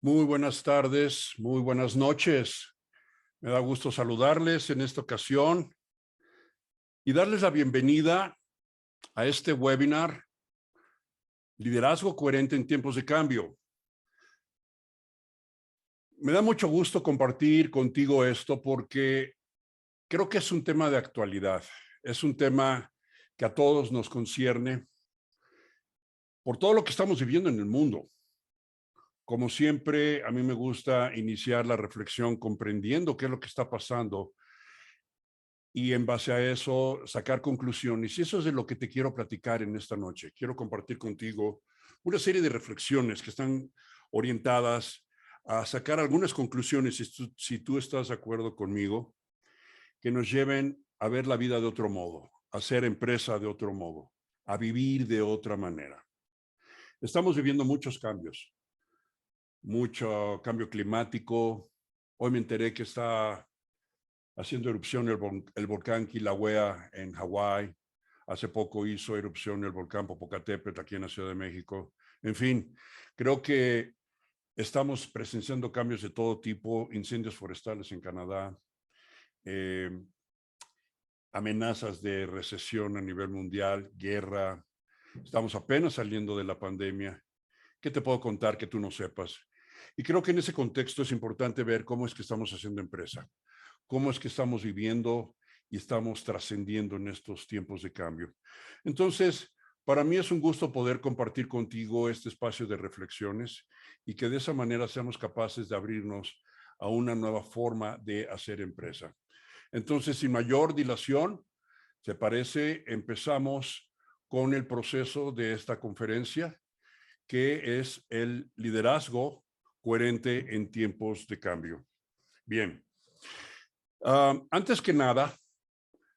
Muy buenas tardes, muy buenas noches. Me da gusto saludarles en esta ocasión y darles la bienvenida a este webinar, Liderazgo Coherente en Tiempos de Cambio. Me da mucho gusto compartir contigo esto porque creo que es un tema de actualidad. Es un tema que a todos nos concierne por todo lo que estamos viviendo en el mundo. Como siempre, a mí me gusta iniciar la reflexión comprendiendo qué es lo que está pasando y en base a eso sacar conclusiones. Y eso es de lo que te quiero platicar en esta noche. Quiero compartir contigo una serie de reflexiones que están orientadas a sacar algunas conclusiones, si tú estás de acuerdo conmigo, que nos lleven a ver la vida de otro modo, a hacer empresa de otro modo, a vivir de otra manera. Estamos viviendo muchos cambios, mucho cambio climático. Hoy me enteré que está haciendo erupción el volcán Kilauea en Hawái. Hace poco hizo erupción el volcán Popocatépetl aquí en la Ciudad de México. En fin, creo que estamos presenciando cambios de todo tipo, incendios forestales en Canadá, eh, amenazas de recesión a nivel mundial, guerra. Estamos apenas saliendo de la pandemia. ¿Qué te puedo contar que tú no sepas? Y creo que en ese contexto es importante ver cómo es que estamos haciendo empresa, cómo es que estamos viviendo y estamos trascendiendo en estos tiempos de cambio. Entonces, para mí es un gusto poder compartir contigo este espacio de reflexiones y que de esa manera seamos capaces de abrirnos a una nueva forma de hacer empresa. Entonces, sin mayor dilación, ¿te parece? Empezamos con el proceso de esta conferencia, que es el liderazgo coherente en tiempos de cambio. Bien. Antes que nada,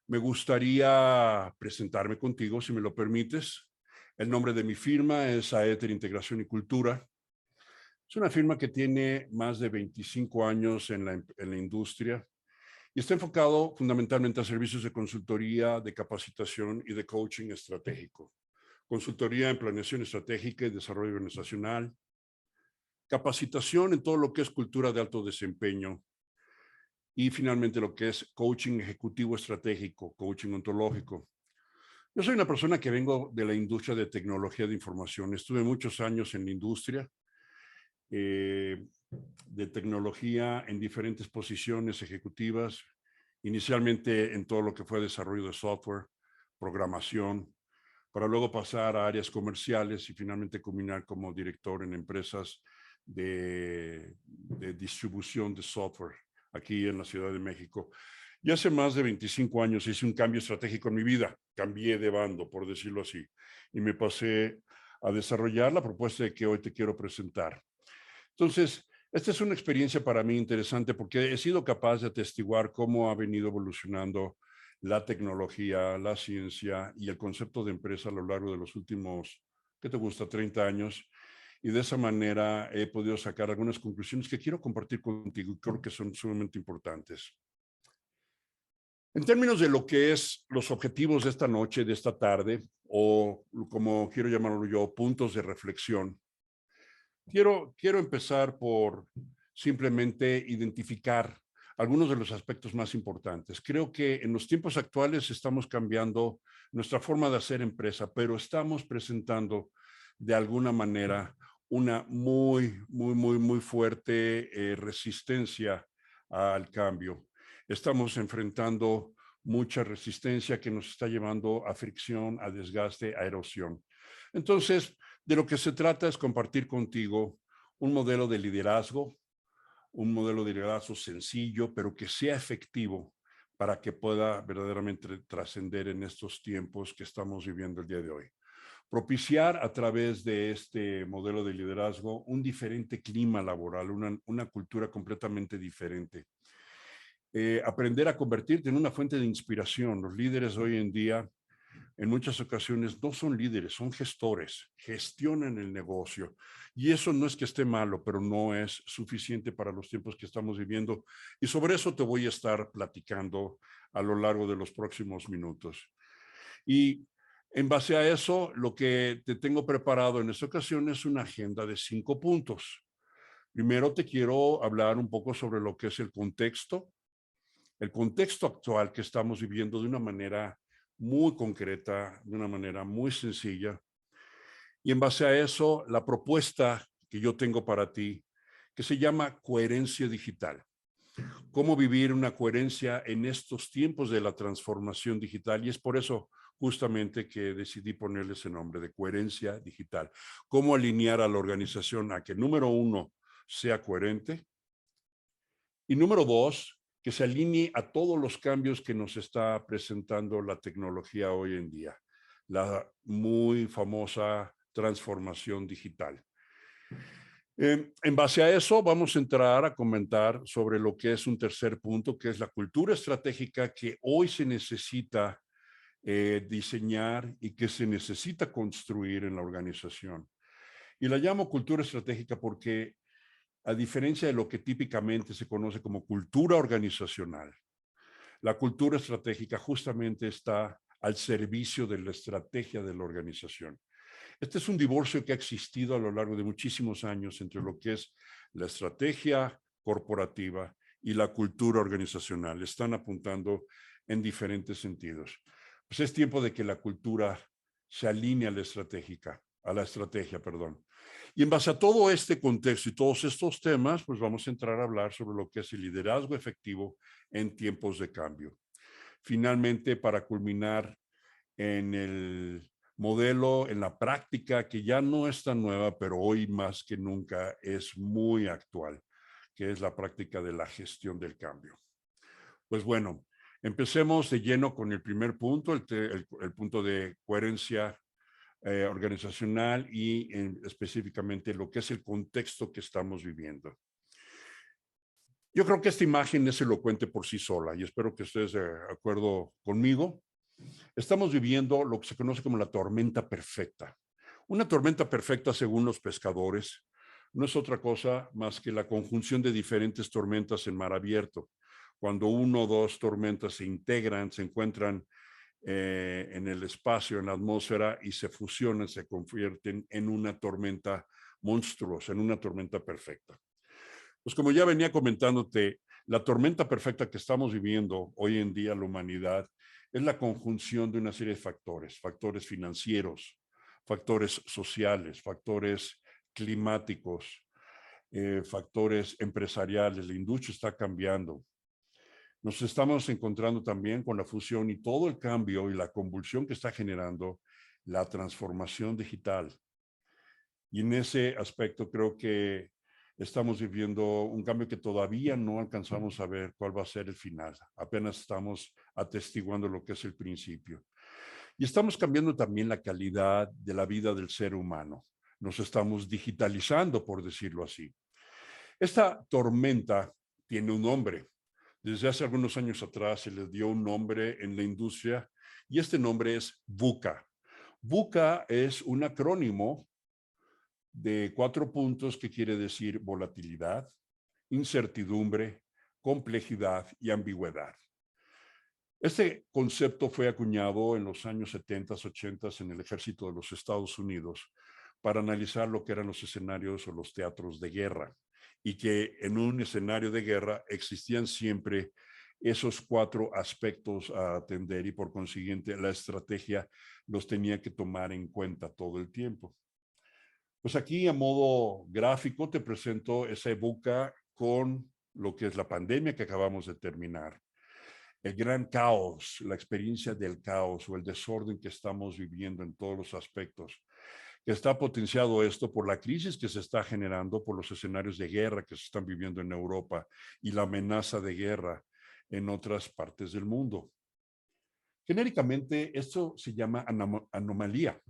me gustaría presentarme contigo, si me lo permites. El nombre de mi firma es Aether Integración y Cultura. Es una firma que tiene más de 25 años en la industria y está enfocado fundamentalmente a servicios de consultoría, de capacitación y de coaching estratégico. Consultoría en planeación estratégica y desarrollo organizacional, capacitación en todo lo que es cultura de alto desempeño, y finalmente lo que es coaching ejecutivo estratégico, coaching ontológico. Yo soy una persona que vengo de la industria de tecnología de información. Estuve muchos años en la industria de tecnología en diferentes posiciones ejecutivas, inicialmente en todo lo que fue desarrollo de software, programación, para luego pasar a áreas comerciales y finalmente culminar como director en empresas de distribución de software aquí en la Ciudad de México. Y hace más de 25 años hice un cambio estratégico en mi vida. Cambié de bando, por decirlo así, y me pasé a desarrollar la propuesta de que hoy te quiero presentar. Entonces, esta es una experiencia para mí interesante porque he sido capaz de atestiguar cómo ha venido evolucionando la tecnología, la ciencia y el concepto de empresa a lo largo de los últimos, ¿qué te gusta?, 30 años. Y de esa manera he podido sacar algunas conclusiones que quiero compartir contigo y creo que son sumamente importantes. En términos de lo que es los objetivos de esta noche, de esta tarde, o como quiero llamarlo yo, puntos de reflexión, quiero empezar por simplemente identificar algunos de los aspectos más importantes. Creo que en los tiempos actuales estamos cambiando nuestra forma de hacer empresa, pero estamos presentando de alguna manera una muy fuerte resistencia al cambio. Estamos enfrentando mucha resistencia que nos está llevando a fricción, a desgaste, a erosión. Entonces, de lo que se trata es compartir contigo un modelo de liderazgo, un modelo de liderazgo sencillo, pero que sea efectivo para que pueda verdaderamente trascender en estos tiempos que estamos viviendo el día de hoy. Propiciar a través de este modelo de liderazgo un diferente clima laboral, una cultura completamente diferente. Aprender a convertirte en una fuente de inspiración. Los líderes hoy en día en muchas ocasiones no son líderes, son gestores, gestionan el negocio. Y eso no es que esté malo, pero no es suficiente para los tiempos que estamos viviendo. Y sobre eso te voy a estar platicando a lo largo de los próximos minutos. Y en base a eso, lo que te tengo preparado en esta ocasión es una agenda de 5 puntos. Primero te quiero hablar un poco sobre lo que es el contexto actual que estamos viviendo de una manera muy concreta, de una manera muy sencilla. Y en base a eso, la propuesta que yo tengo para ti, que se llama coherencia digital. Cómo vivir una coherencia en estos tiempos de la transformación digital. Y es por eso justamente que decidí ponerle ese nombre de coherencia digital. Cómo alinear a la organización a que, número uno, sea coherente y número dos, que se alinee a todos los cambios que nos está presentando la tecnología hoy en día. La muy famosa transformación digital. En base a eso, vamos a entrar a comentar sobre lo que es un tercer punto, que es la cultura estratégica que hoy se necesita diseñar y que se necesita construir en la organización. Y la llamo cultura estratégica porque, a diferencia de lo que típicamente se conoce como cultura organizacional, la cultura estratégica justamente está al servicio de la estrategia de la organización. Este es un divorcio que ha existido a lo largo de muchísimos años entre lo que es la estrategia corporativa y la cultura organizacional. Están apuntando en diferentes sentidos. Pues es tiempo de que la cultura se alinee a la estrategia, perdón. Y en base a todo este contexto y todos estos temas, pues vamos a entrar a hablar sobre lo que es el liderazgo efectivo en tiempos de cambio. Finalmente, para culminar en el modelo, en la práctica que ya no es tan nueva, pero hoy más que nunca es muy actual, que es la práctica de la gestión del cambio. Pues bueno, empecemos de lleno con el primer punto, el punto de coherencia organizacional y específicamente lo que es el contexto que estamos viviendo. Yo creo que esta imagen es elocuente por sí sola y espero que ustedes de acuerdo conmigo. Estamos viviendo lo que se conoce como la tormenta perfecta. Una tormenta perfecta, según los pescadores, no es otra cosa más que la conjunción de diferentes tormentas en mar abierto. Cuando uno o dos tormentas se integran, se encuentran en el espacio, en la atmósfera y se fusionan, se convierten en una tormenta monstruosa, en una tormenta perfecta. Pues como ya venía comentándote, la tormenta perfecta que estamos viviendo hoy en día la humanidad es la conjunción de una serie de factores financieros, factores sociales, factores climáticos, factores empresariales. La industria está cambiando. Nos estamos encontrando también con la fusión y todo el cambio y la convulsión que está generando la transformación digital. Y en ese aspecto creo que estamos viviendo un cambio que todavía no alcanzamos a ver cuál va a ser el final. Apenas estamos atestiguando lo que es el principio. Y estamos cambiando también la calidad de la vida del ser humano. Nos estamos digitalizando, por decirlo así. Esta tormenta tiene un nombre. Desde hace algunos años atrás se le dio un nombre en la industria y este nombre es VUCA. VUCA es un acrónimo de 4 puntos que quiere decir volatilidad, incertidumbre, complejidad y ambigüedad. Este concepto fue acuñado en los años 70, 80 en el ejército de los Estados Unidos para analizar lo que eran los escenarios o los teatros de guerra y que en un escenario de guerra existían siempre esos 4 aspectos a atender y por consiguiente la estrategia los tenía que tomar en cuenta todo el tiempo. Pues aquí a modo gráfico te presento esa VUCA con lo que es la pandemia que acabamos de terminar. El gran caos, la experiencia del caos o el desorden que estamos viviendo en todos los aspectos, que está potenciado esto por la crisis que se está generando, por los escenarios de guerra que se están viviendo en Europa y la amenaza de guerra en otras partes del mundo. Genéricamente, esto se llama anomalía.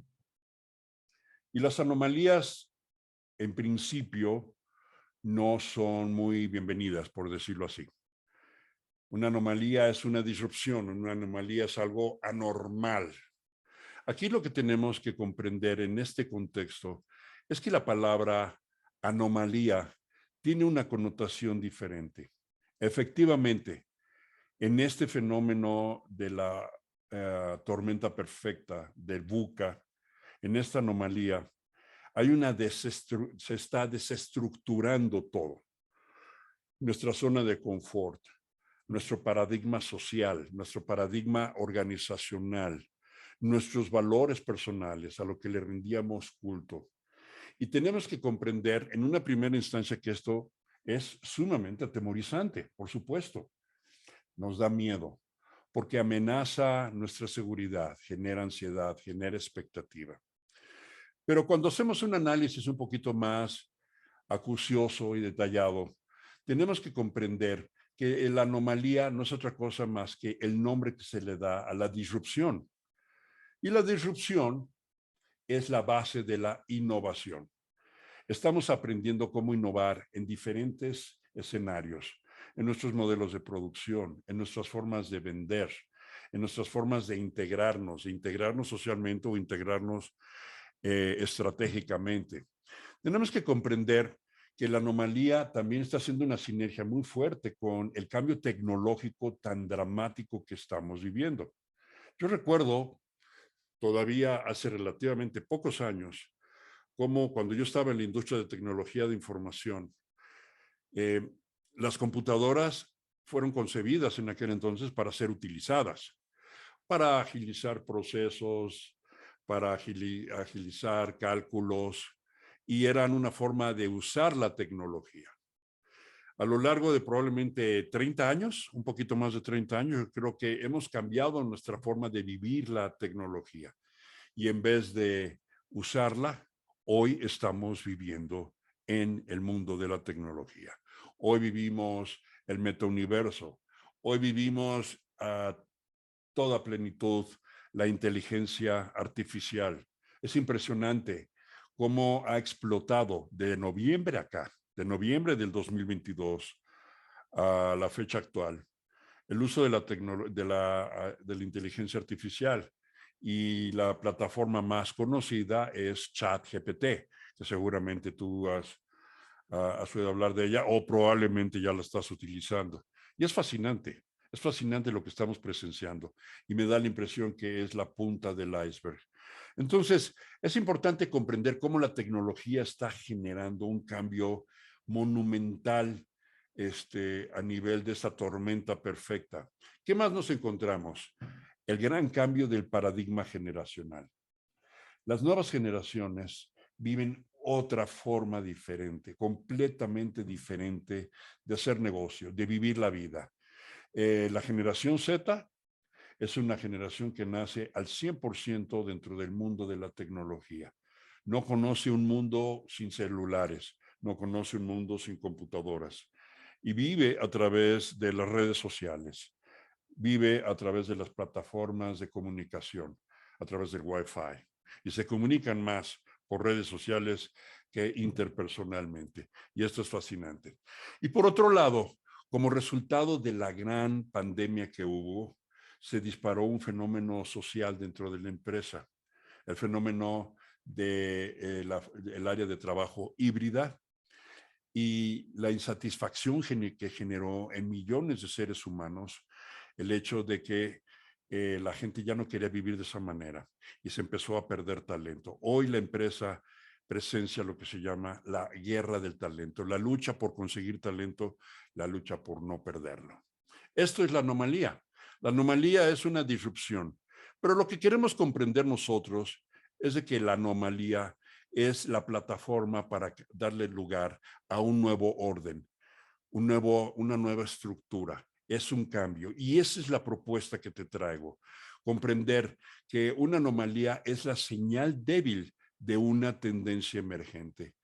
Y las anomalías, en principio, no son muy bienvenidas, por decirlo así. Una anomalía es una disrupción, una anomalía es algo anormal. Aquí lo que tenemos que comprender en este contexto es que la palabra anomalía tiene una connotación diferente. Efectivamente, en este fenómeno de la tormenta perfecta, del VUCA, en esta anomalía, se está desestructurando todo. Nuestra zona de confort, nuestro paradigma social, nuestro paradigma organizacional, nuestros valores personales, a lo que le rendíamos culto. Y tenemos que comprender en una primera instancia que esto es sumamente atemorizante, por supuesto. Nos da miedo, porque amenaza nuestra seguridad, genera ansiedad, genera expectativa. Pero cuando hacemos un análisis un poquito más acucioso y detallado, tenemos que comprender que la anomalía no es otra cosa más que el nombre que se le da a la disrupción. Y la disrupción es la base de la innovación. Estamos aprendiendo cómo innovar en diferentes escenarios, en nuestros modelos de producción, en nuestras formas de vender, en nuestras formas de integrarnos socialmente o integrarnos estratégicamente. Tenemos que comprender que la anomalía también está haciendo una sinergia muy fuerte con el cambio tecnológico tan dramático que estamos viviendo. Yo recuerdo todavía hace relativamente pocos años, como cuando yo estaba en la industria de tecnología de información, eh, las computadoras fueron concebidas en aquel entonces para ser utilizadas, para agilizar procesos, para agilizar cálculos, y eran una forma de usar la tecnología. A lo largo de probablemente 30 años, un poquito más de 30 años, yo creo que hemos cambiado nuestra forma de vivir la tecnología. Y en vez de usarla, hoy estamos viviendo en el mundo de la tecnología. Hoy vivimos el metauniverso. Hoy vivimos a toda plenitud la inteligencia artificial. Es impresionante cómo ha explotado de noviembre acá, de noviembre del 2022 a la fecha actual, el uso de la inteligencia artificial. Y la plataforma más conocida es ChatGPT, que seguramente tú has oído hablar de ella o probablemente ya la estás utilizando. Y es fascinante lo que estamos presenciando y me da la impresión que es la punta del iceberg. Entonces, es importante comprender cómo la tecnología está generando un cambio monumental a nivel de esa tormenta perfecta. ¿Qué más nos encontramos? El gran cambio del paradigma generacional. Las nuevas generaciones viven otra forma diferente, completamente diferente de hacer negocio, de vivir la vida. La generación Z es una generación que nace al 100% dentro del mundo de la tecnología. No conoce un mundo sin celulares, no conoce un mundo sin computadoras y vive a través de las redes sociales, vive a través de las plataformas de comunicación, a través del Wi-Fi y se comunican más por redes sociales que interpersonalmente. Y esto es fascinante. Y por otro lado, como resultado de la gran pandemia que hubo, se disparó un fenómeno social dentro de la empresa, el fenómeno del área de trabajo híbrida y la insatisfacción que generó en millones de seres humanos el hecho de que la gente ya no quería vivir de esa manera y se empezó a perder talento. Hoy la empresa presencia lo que se llama la guerra del talento, la lucha por conseguir talento, la lucha por no perderlo. Esto es la anomalía. La anomalía es una disrupción, pero lo que queremos comprender nosotros es de que la anomalía es la plataforma para darle lugar a un nuevo orden, una nueva estructura. Es un cambio y esa es la propuesta que te traigo. Comprender que una anomalía es la señal débil de una tendencia emergente.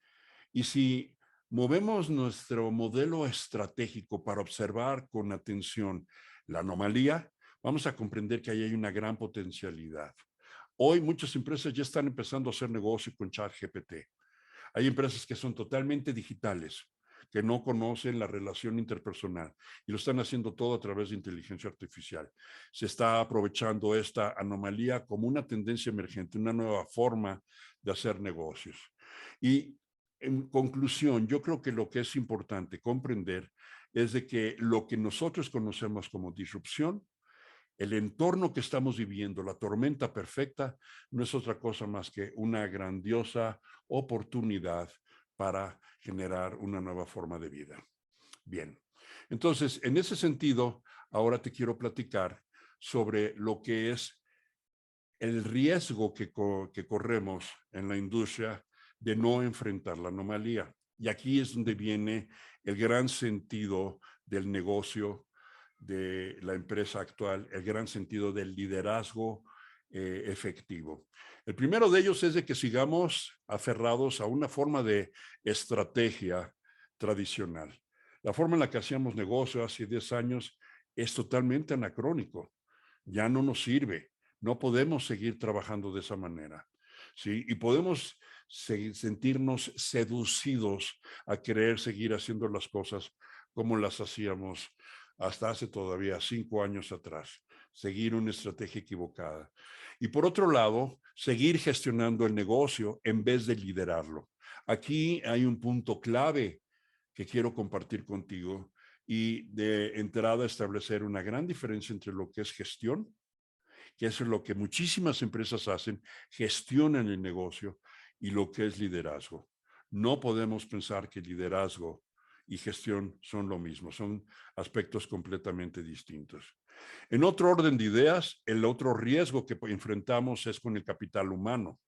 Y si movemos nuestro modelo estratégico para observar con atención la anomalía, vamos a comprender que ahí hay una gran potencialidad. Hoy muchas empresas ya están empezando a hacer negocio con ChatGPT. Hay empresas que son totalmente digitales, que no conocen la relación interpersonal y lo están haciendo todo a través de inteligencia artificial. Se está aprovechando esta anomalía como una tendencia emergente, una nueva forma de hacer negocios. Y en conclusión, yo creo que lo que es importante comprender es de que lo que nosotros conocemos como disrupción el entorno que estamos viviendo, la tormenta perfecta, no es otra cosa más que una grandiosa oportunidad para generar una nueva forma de vida. Bien, entonces, en ese sentido, ahora te quiero platicar sobre lo que es el riesgo que corremos en la industria de no enfrentar la anomalía. Y aquí es donde viene el gran sentido del negocio de la empresa actual, el gran sentido del liderazgo efectivo. El primero de ellos es de que sigamos aferrados a una forma de estrategia tradicional. La forma en la que hacíamos negocio hace 10 años es totalmente anacrónico. Ya no nos sirve. No podemos seguir trabajando de esa manera, ¿sí? Y podemos sentirnos seducidos a querer seguir haciendo las cosas como las hacíamos hasta hace todavía 5 años atrás, seguir una estrategia equivocada. Y por otro lado, seguir gestionando el negocio en vez de liderarlo. Aquí hay un punto clave que quiero compartir contigo y de entrada establecer una gran diferencia entre lo que es gestión, que eso es lo que muchísimas empresas hacen, gestionan el negocio, y lo que es liderazgo. No podemos pensar que liderazgo y gestión son lo mismo, son aspectos completamente distintos. En otro orden de ideas, el otro riesgo que enfrentamos es con el capital humano.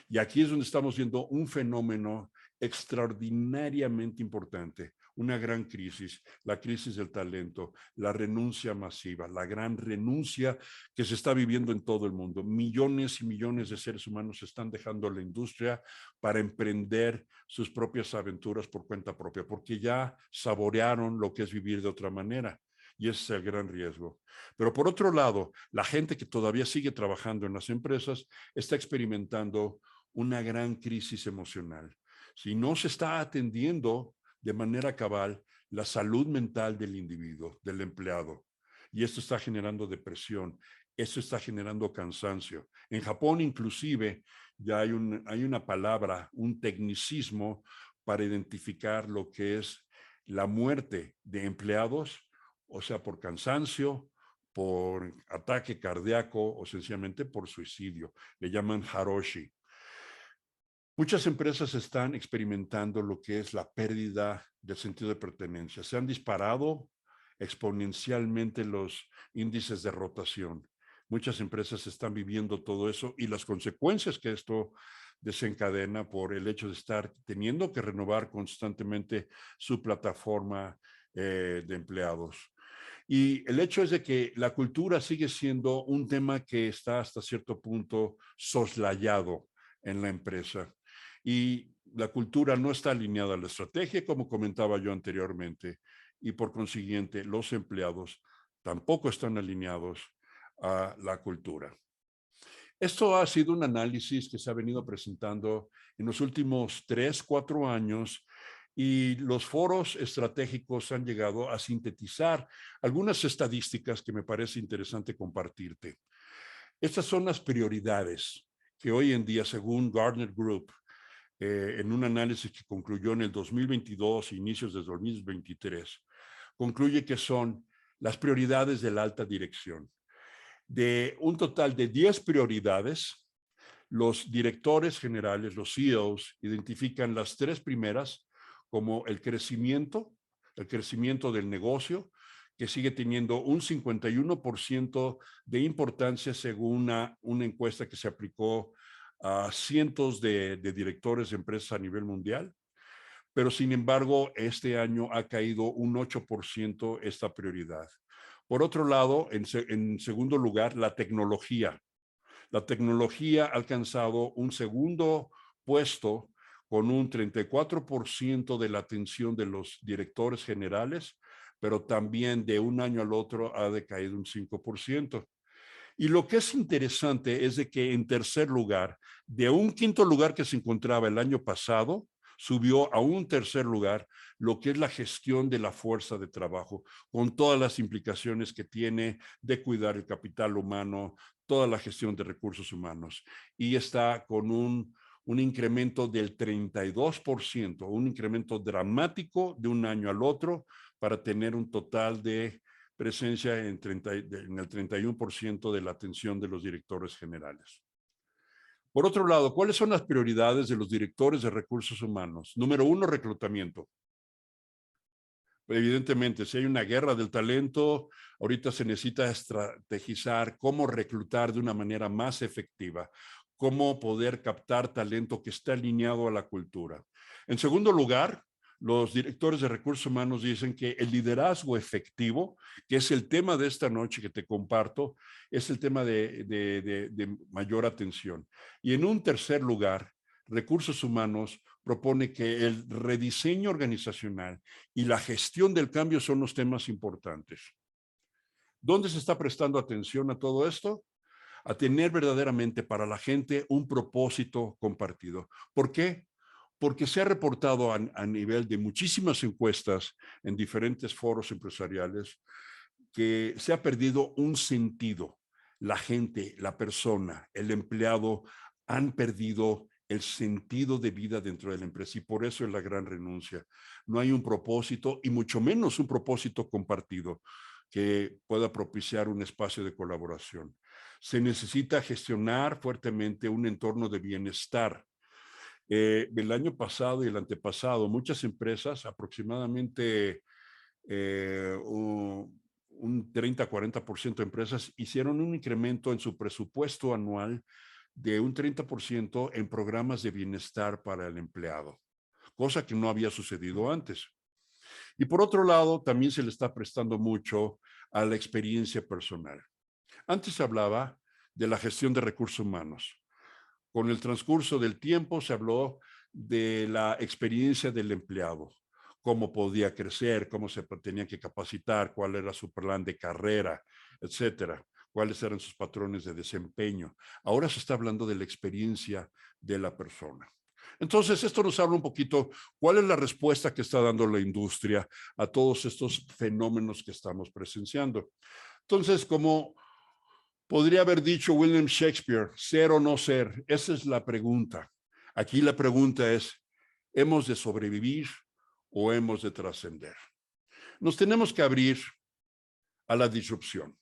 Y aquí es donde estamos viendo un fenómeno extraordinariamente importante, una gran crisis, la crisis del talento, la renuncia masiva, la gran renuncia que se está viviendo en todo el mundo. Millones y millones de seres humanos están dejando la industria para emprender sus propias aventuras por cuenta propia, porque ya saborearon lo que es vivir de otra manera. Y ese es el gran riesgo. Pero por otro lado, la gente que todavía sigue trabajando en las empresas está experimentando una gran crisis emocional. Si no se está atendiendo de manera cabal la salud mental del individuo, del empleado, y esto está generando depresión, esto está generando cansancio. En Japón inclusive ya hay una palabra, un tecnicismo para identificar lo que es la muerte de empleados, o sea, por cansancio, por ataque cardíaco o sencillamente por suicidio. Le llaman haroshi. Muchas empresas están experimentando lo que es la pérdida del sentido de pertenencia. Se han disparado exponencialmente los índices de rotación. Muchas empresas están viviendo todo eso y las consecuencias que esto desencadena por el hecho de estar teniendo que renovar constantemente su plataforma de empleados. Y el hecho es de que la cultura sigue siendo un tema que está hasta cierto punto soslayado en la empresa. Y la cultura no está alineada a la estrategia, como comentaba yo anteriormente, y por consiguiente los empleados tampoco están alineados a la cultura. Esto ha sido un análisis que se ha venido presentando en los últimos 3, 4 años y los foros estratégicos han llegado a sintetizar algunas estadísticas que me parece interesante compartirte. Estas son las prioridades que hoy en día, según Gartner Group, en un análisis que concluyó en el 2022 e inicios de 2023, concluye que son las prioridades de la alta dirección. De un total de 10 prioridades, los directores generales, los CEOs, identifican las 3 primeras como el crecimiento del negocio, que sigue teniendo un 51% de importancia según una encuesta que se aplicó a cientos de directores de empresas a nivel mundial. Pero sin embargo, este año ha caído un 8% esta prioridad. Por otro lado, en segundo lugar, la tecnología. La tecnología ha alcanzado un segundo puesto con un 34% de la atención de los directores generales, pero también de un año al otro ha decaído un 5%. Y lo que es interesante es de que en tercer lugar, de un quinto lugar que se encontraba el año pasado, subió a un tercer lugar lo que es la gestión de la fuerza de trabajo, con todas las implicaciones que tiene de cuidar el capital humano, toda la gestión de recursos humanos. Y está con un incremento del 32%, un incremento dramático de un año al otro para tener un total de presencia en el 31% de la atención de los directores generales. Por otro lado, ¿cuáles son las prioridades de los directores de recursos humanos? Número 1, reclutamiento. Evidentemente, si hay una guerra del talento, ahorita se necesita estrategizar cómo reclutar de una manera más efectiva, cómo poder captar talento que está alineado a la cultura. En segundo lugar, los directores de recursos humanos dicen que el liderazgo efectivo, que es el tema de esta noche que te comparto, es el tema de mayor atención. Y en un tercer lugar, recursos humanos propone que el rediseño organizacional y la gestión del cambio son los temas importantes. ¿Dónde se está prestando atención a todo esto? A tener verdaderamente para la gente un propósito compartido. ¿Por qué? Porque se ha reportado a nivel de muchísimas encuestas en diferentes foros empresariales que se ha perdido un sentido. La gente, la persona, el empleado han perdido el sentido de vida dentro de la empresa y por eso es la gran renuncia. No hay un propósito y mucho menos un propósito compartido que pueda propiciar un espacio de colaboración. Se necesita gestionar fuertemente un entorno de bienestar. El año pasado y el antepasado, muchas empresas, aproximadamente un 30-40% de empresas hicieron un incremento en su presupuesto anual de un 30% en programas de bienestar para el empleado, cosa que no había sucedido antes. Y por otro lado, también se le está prestando mucho a la experiencia personal. Antes se hablaba de la gestión de recursos humanos. Con el transcurso del tiempo se habló de la experiencia del empleado, cómo podía crecer, cómo se tenía que capacitar, cuál era su plan de carrera, etcétera, cuáles eran sus patrones de desempeño. Ahora se está hablando de la experiencia de la persona. Entonces, esto nos habla un poquito cuál es la respuesta que está dando la industria a todos estos fenómenos que estamos presenciando. Entonces, como podría haber dicho William Shakespeare, ser o no ser, esa es la pregunta. Aquí la pregunta es, ¿hemos de sobrevivir o hemos de trascender? Nos tenemos que abrir a la disrupción.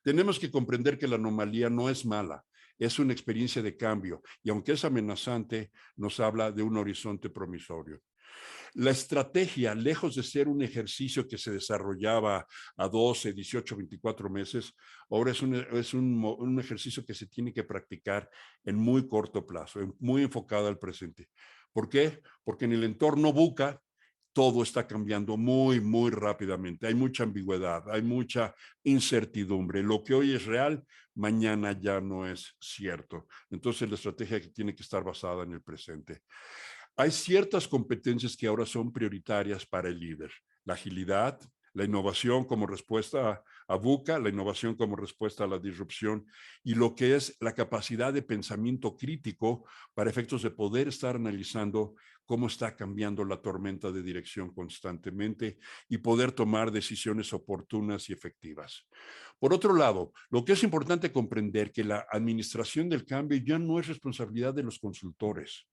Tenemos que comprender que la anomalía no es mala, es una experiencia de cambio y aunque es amenazante, nos habla de un horizonte promisorio. La estrategia, lejos de ser un ejercicio que se desarrollaba a 12, 18, 24 meses, ahora es un ejercicio que se tiene que practicar en muy corto plazo, muy enfocado al presente. ¿Por qué? Porque en el entorno VUCA todo está cambiando muy, muy rápidamente. Hay mucha ambigüedad, hay mucha incertidumbre. Lo que hoy es real, mañana ya no es cierto. Entonces la estrategia tiene que estar basada en el presente. Hay ciertas competencias que ahora son prioritarias para el líder. La agilidad, la innovación como respuesta a VUCA, la innovación como respuesta a la disrupción y lo que es la capacidad de pensamiento crítico para efectos de poder estar analizando cómo está cambiando la tormenta de dirección constantemente y poder tomar decisiones oportunas y efectivas. Por otro lado, lo que es importante comprender que la administración del cambio ya no es responsabilidad de los consultores.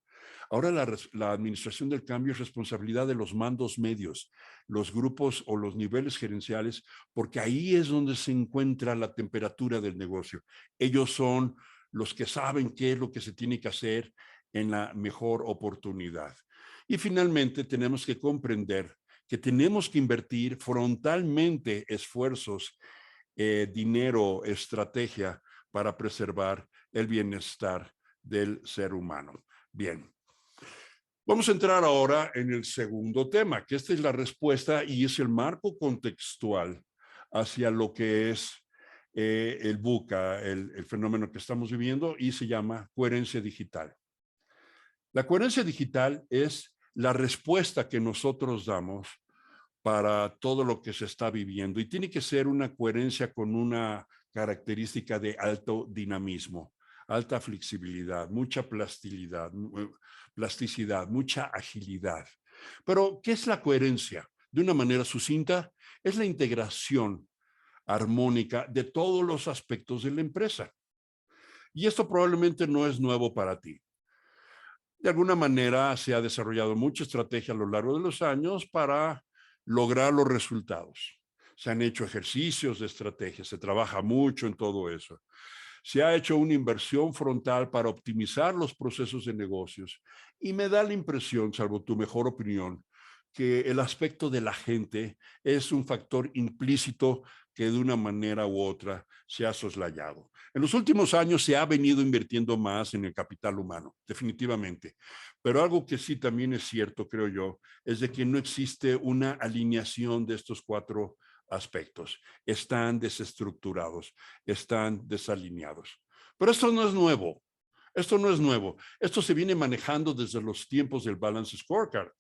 Ahora la administración del cambio es responsabilidad de los mandos medios, los grupos o los niveles gerenciales, porque ahí es donde se encuentra la temperatura del negocio. Ellos son los que saben qué es lo que se tiene que hacer en la mejor oportunidad. Y finalmente tenemos que comprender que tenemos que invertir frontalmente esfuerzos, dinero, estrategia para preservar el bienestar del ser humano. Bien. Vamos a entrar ahora en el segundo tema, que esta es la respuesta y es el marco contextual hacia lo que es el VUCA, el fenómeno que estamos viviendo, y se llama coherencia digital. La coherencia digital es la respuesta que nosotros damos para todo lo que se está viviendo y tiene que ser una coherencia con una característica de alto dinamismo, alta flexibilidad, mucha plasticidad, mucha agilidad. Pero, ¿qué es la coherencia? De una manera sucinta, es la integración armónica de todos los aspectos de la empresa. Y esto probablemente no es nuevo para ti. De alguna manera se ha desarrollado mucha estrategia a lo largo de los años para lograr los resultados. Se han hecho ejercicios de estrategia, se trabaja mucho en todo eso. Se ha hecho una inversión frontal para optimizar los procesos de negocios y me da la impresión, salvo tu mejor opinión, que el aspecto de la gente es un factor implícito que de una manera u otra se ha soslayado. En los últimos años se ha venido invirtiendo más en el capital humano, definitivamente. Pero algo que sí también es cierto, creo yo, es de que no existe una alineación de estos cuatro aspectos. Están desestructurados, están desalineados. Pero esto no es nuevo. Esto no es nuevo. Esto se viene manejando desde los tiempos del Balance Scorecard.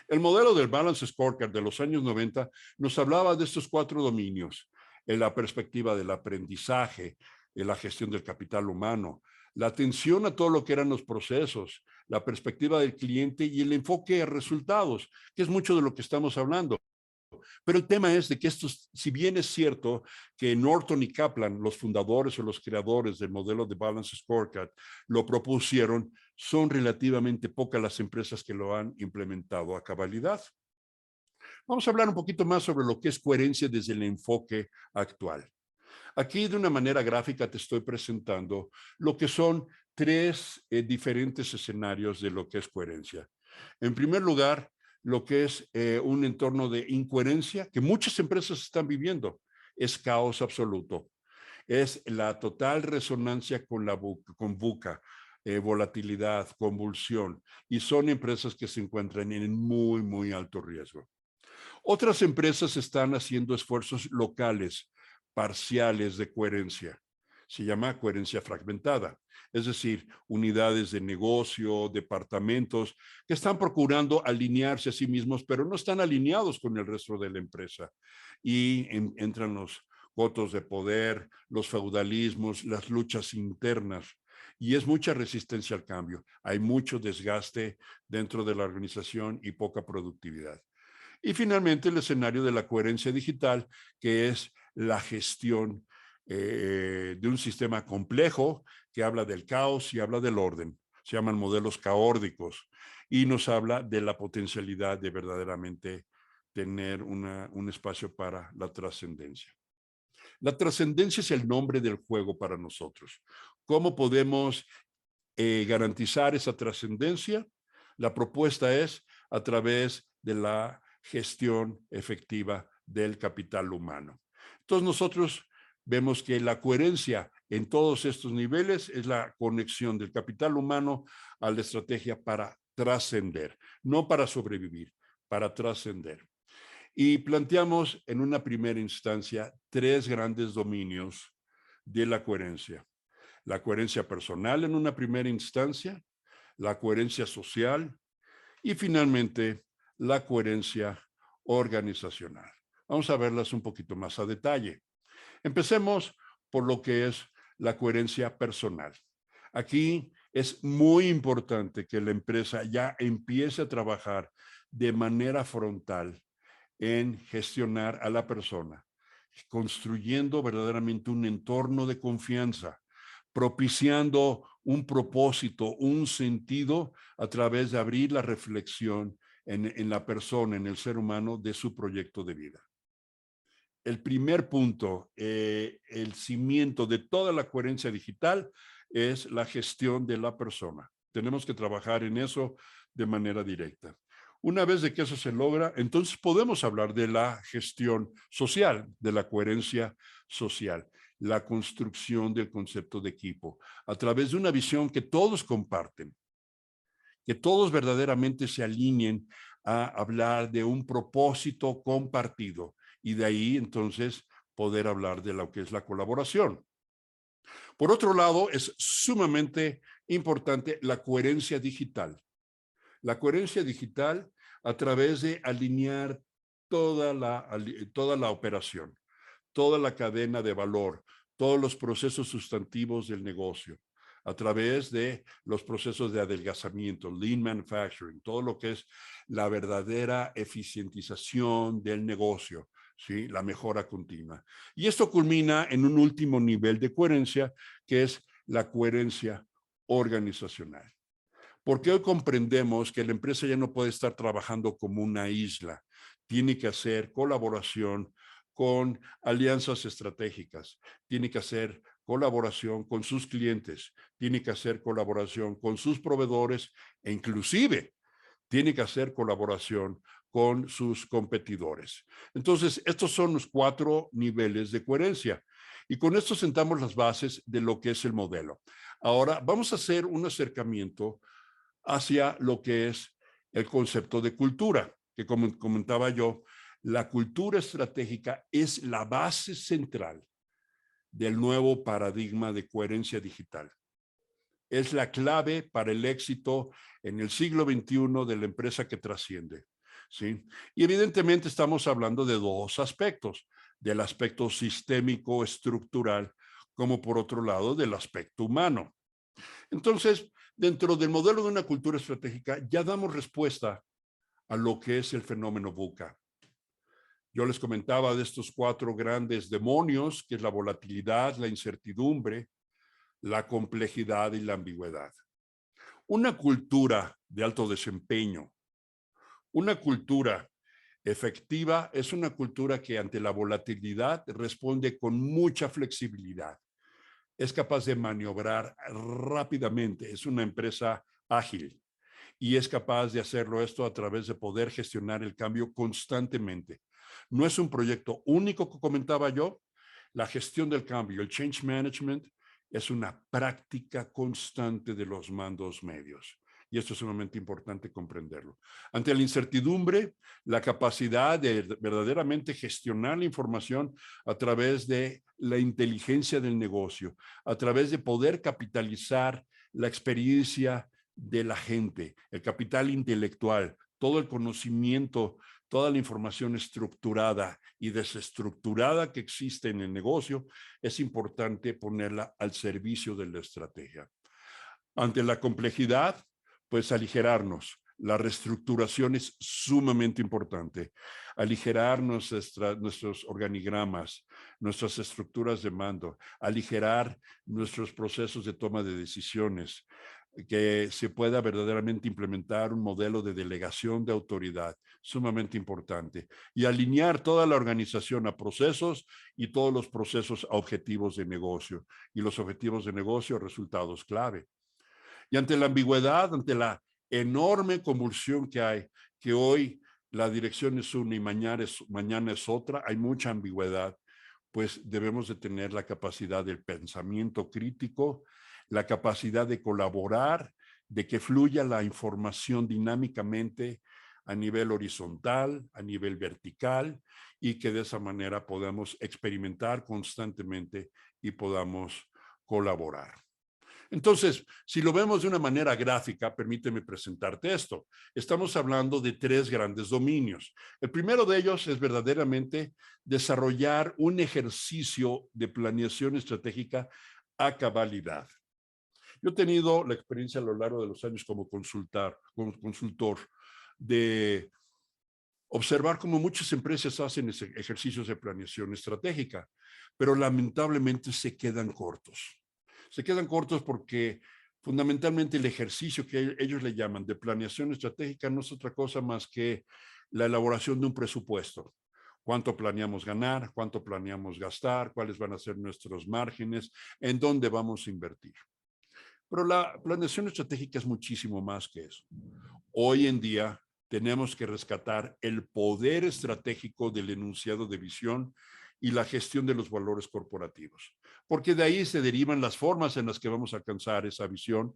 El modelo del Balance Scorecard de los años 90 nos hablaba de estos cuatro dominios, en la perspectiva del aprendizaje, en la gestión del capital humano, la atención a todo lo que eran los procesos, la perspectiva del cliente y el enfoque a resultados, que es mucho de lo que estamos hablando. Pero el tema es de que esto, si bien es cierto que Norton y Kaplan, los fundadores o los creadores del modelo de Balance Scorecard, lo propusieron, son relativamente pocas las empresas que lo han implementado a cabalidad. Vamos a hablar un poquito más sobre lo que es coherencia desde el enfoque actual. Aquí de una manera gráfica te estoy presentando lo que son tres diferentes escenarios de lo que es coherencia. En primer lugar, lo que es un entorno de incoherencia que muchas empresas están viviendo. Es caos absoluto. Es la total resonancia con la con VUCA, volatilidad, convulsión, y son empresas que se encuentran en muy, muy alto riesgo. Otras empresas están haciendo esfuerzos locales, parciales de coherencia. Se llama coherencia fragmentada, es decir, unidades de negocio, departamentos que están procurando alinearse a sí mismos, pero no están alineados con el resto de la empresa. Y entran los votos de poder, los feudalismos, las luchas internas. Y es mucha resistencia al cambio. Hay mucho desgaste dentro de la organización y poca productividad. Y finalmente el escenario de la coherencia digital, que es la gestión de un sistema complejo que habla del caos y habla del orden. Se llaman modelos caórdicos y nos habla de la potencialidad de verdaderamente tener un espacio para la trascendencia. La trascendencia es el nombre del juego para nosotros. ¿Cómo podemos garantizar esa trascendencia? La propuesta es a través de la gestión efectiva del capital humano. Entonces nosotros vemos que la coherencia en todos estos niveles es la conexión del capital humano a la estrategia para trascender, no para sobrevivir, para trascender. Y planteamos en una primera instancia tres grandes dominios de la coherencia. La coherencia personal en una primera instancia, la coherencia social y finalmente la coherencia organizacional. Vamos a verlas un poquito más a detalle. Empecemos por lo que es la coherencia personal. Aquí es muy importante que la empresa ya empiece a trabajar de manera frontal en gestionar a la persona, construyendo verdaderamente un entorno de confianza, propiciando un propósito, un sentido a través de abrir la reflexión en la persona, en el ser humano, de su proyecto de vida. El primer punto, el cimiento de toda la coherencia digital es la gestión de la persona. Tenemos que trabajar en eso de manera directa. Una vez de que eso se logra, entonces podemos hablar de la gestión social, de la coherencia social, la construcción del concepto de equipo, a través de una visión que todos comparten, que todos verdaderamente se alineen a hablar de un propósito compartido y de ahí entonces poder hablar de lo que es la colaboración. Por otro lado, es sumamente importante la coherencia digital. La coherencia digital a través de alinear toda la operación, toda la cadena de valor, todos los procesos sustantivos del negocio, a través de los procesos de adelgazamiento, lean manufacturing, todo lo que es la verdadera eficientización del negocio, ¿sí? La mejora continua. Y esto culmina en un último nivel de coherencia, que es la coherencia organizacional. Porque hoy comprendemos que la empresa ya no puede estar trabajando como una isla, tiene que hacer colaboración con alianzas estratégicas, tiene que hacer colaboración con sus clientes, tiene que hacer colaboración con sus proveedores e inclusive tiene que hacer colaboración con sus competidores. Entonces, estos son los 4 niveles de coherencia. Y con esto sentamos las bases de lo que es el modelo. Ahora, vamos a hacer un acercamiento hacia lo que es el concepto de cultura, que como comentaba yo, la cultura estratégica es la base central del nuevo paradigma de coherencia digital. Es la clave para el éxito en el siglo XXI de la empresa que trasciende, ¿sí? Y evidentemente estamos hablando de 2 aspectos, del aspecto sistémico estructural, como por otro lado del aspecto humano. Entonces, dentro del modelo de una cultura estratégica, ya damos respuesta a lo que es el fenómeno VUCA. Yo les comentaba de estos 4 grandes demonios, que es la volatilidad, la incertidumbre, la complejidad y la ambigüedad. Una cultura de alto desempeño, una cultura efectiva, es una cultura que ante la volatilidad responde con mucha flexibilidad. Es capaz de maniobrar rápidamente, es una empresa ágil y es capaz de hacerlo esto a través de poder gestionar el cambio constantemente. No es un proyecto único que comentaba yo, la gestión del cambio, el change management, es una práctica constante de los mandos medios. Y esto es sumamente importante comprenderlo. Ante la incertidumbre, la capacidad de verdaderamente gestionar la información a través de la inteligencia del negocio, a través de poder capitalizar la experiencia de la gente, el capital intelectual, todo el conocimiento, toda la información estructurada y desestructurada que existe en el negocio, es importante ponerla al servicio de la estrategia. Ante la complejidad, pues aligerarnos. La reestructuración es sumamente importante. Aligerar nuestros organigramas, nuestras estructuras de mando, aligerar nuestros procesos de toma de decisiones, que se pueda verdaderamente implementar un modelo de delegación de autoridad, sumamente importante, y alinear toda la organización a procesos y todos los procesos a objetivos de negocio, y los objetivos de negocio a resultados clave. Y ante la ambigüedad, ante la enorme convulsión que hay, que hoy la dirección es una y mañana es otra, hay mucha ambigüedad, pues debemos de tener la capacidad del pensamiento crítico, la capacidad de colaborar, de que fluya la información dinámicamente a nivel horizontal, a nivel vertical, y que de esa manera podamos experimentar constantemente y podamos colaborar. Entonces, si lo vemos de una manera gráfica, permíteme presentarte esto. Estamos hablando de 3 grandes dominios. El primero de ellos es verdaderamente desarrollar un ejercicio de planeación estratégica a cabalidad. Yo he tenido la experiencia a lo largo de los años como consultor de observar cómo muchas empresas hacen ejercicios de planeación estratégica, pero lamentablemente se quedan cortos. Se quedan cortos porque fundamentalmente el ejercicio que ellos le llaman de planeación estratégica no es otra cosa más que la elaboración de un presupuesto. Cuánto planeamos ganar, cuánto planeamos gastar, cuáles van a ser nuestros márgenes, en dónde vamos a invertir. Pero la planeación estratégica es muchísimo más que eso. Hoy en día tenemos que rescatar el poder estratégico del enunciado de visión y la gestión de los valores corporativos, porque de ahí se derivan las formas en las que vamos a alcanzar esa visión,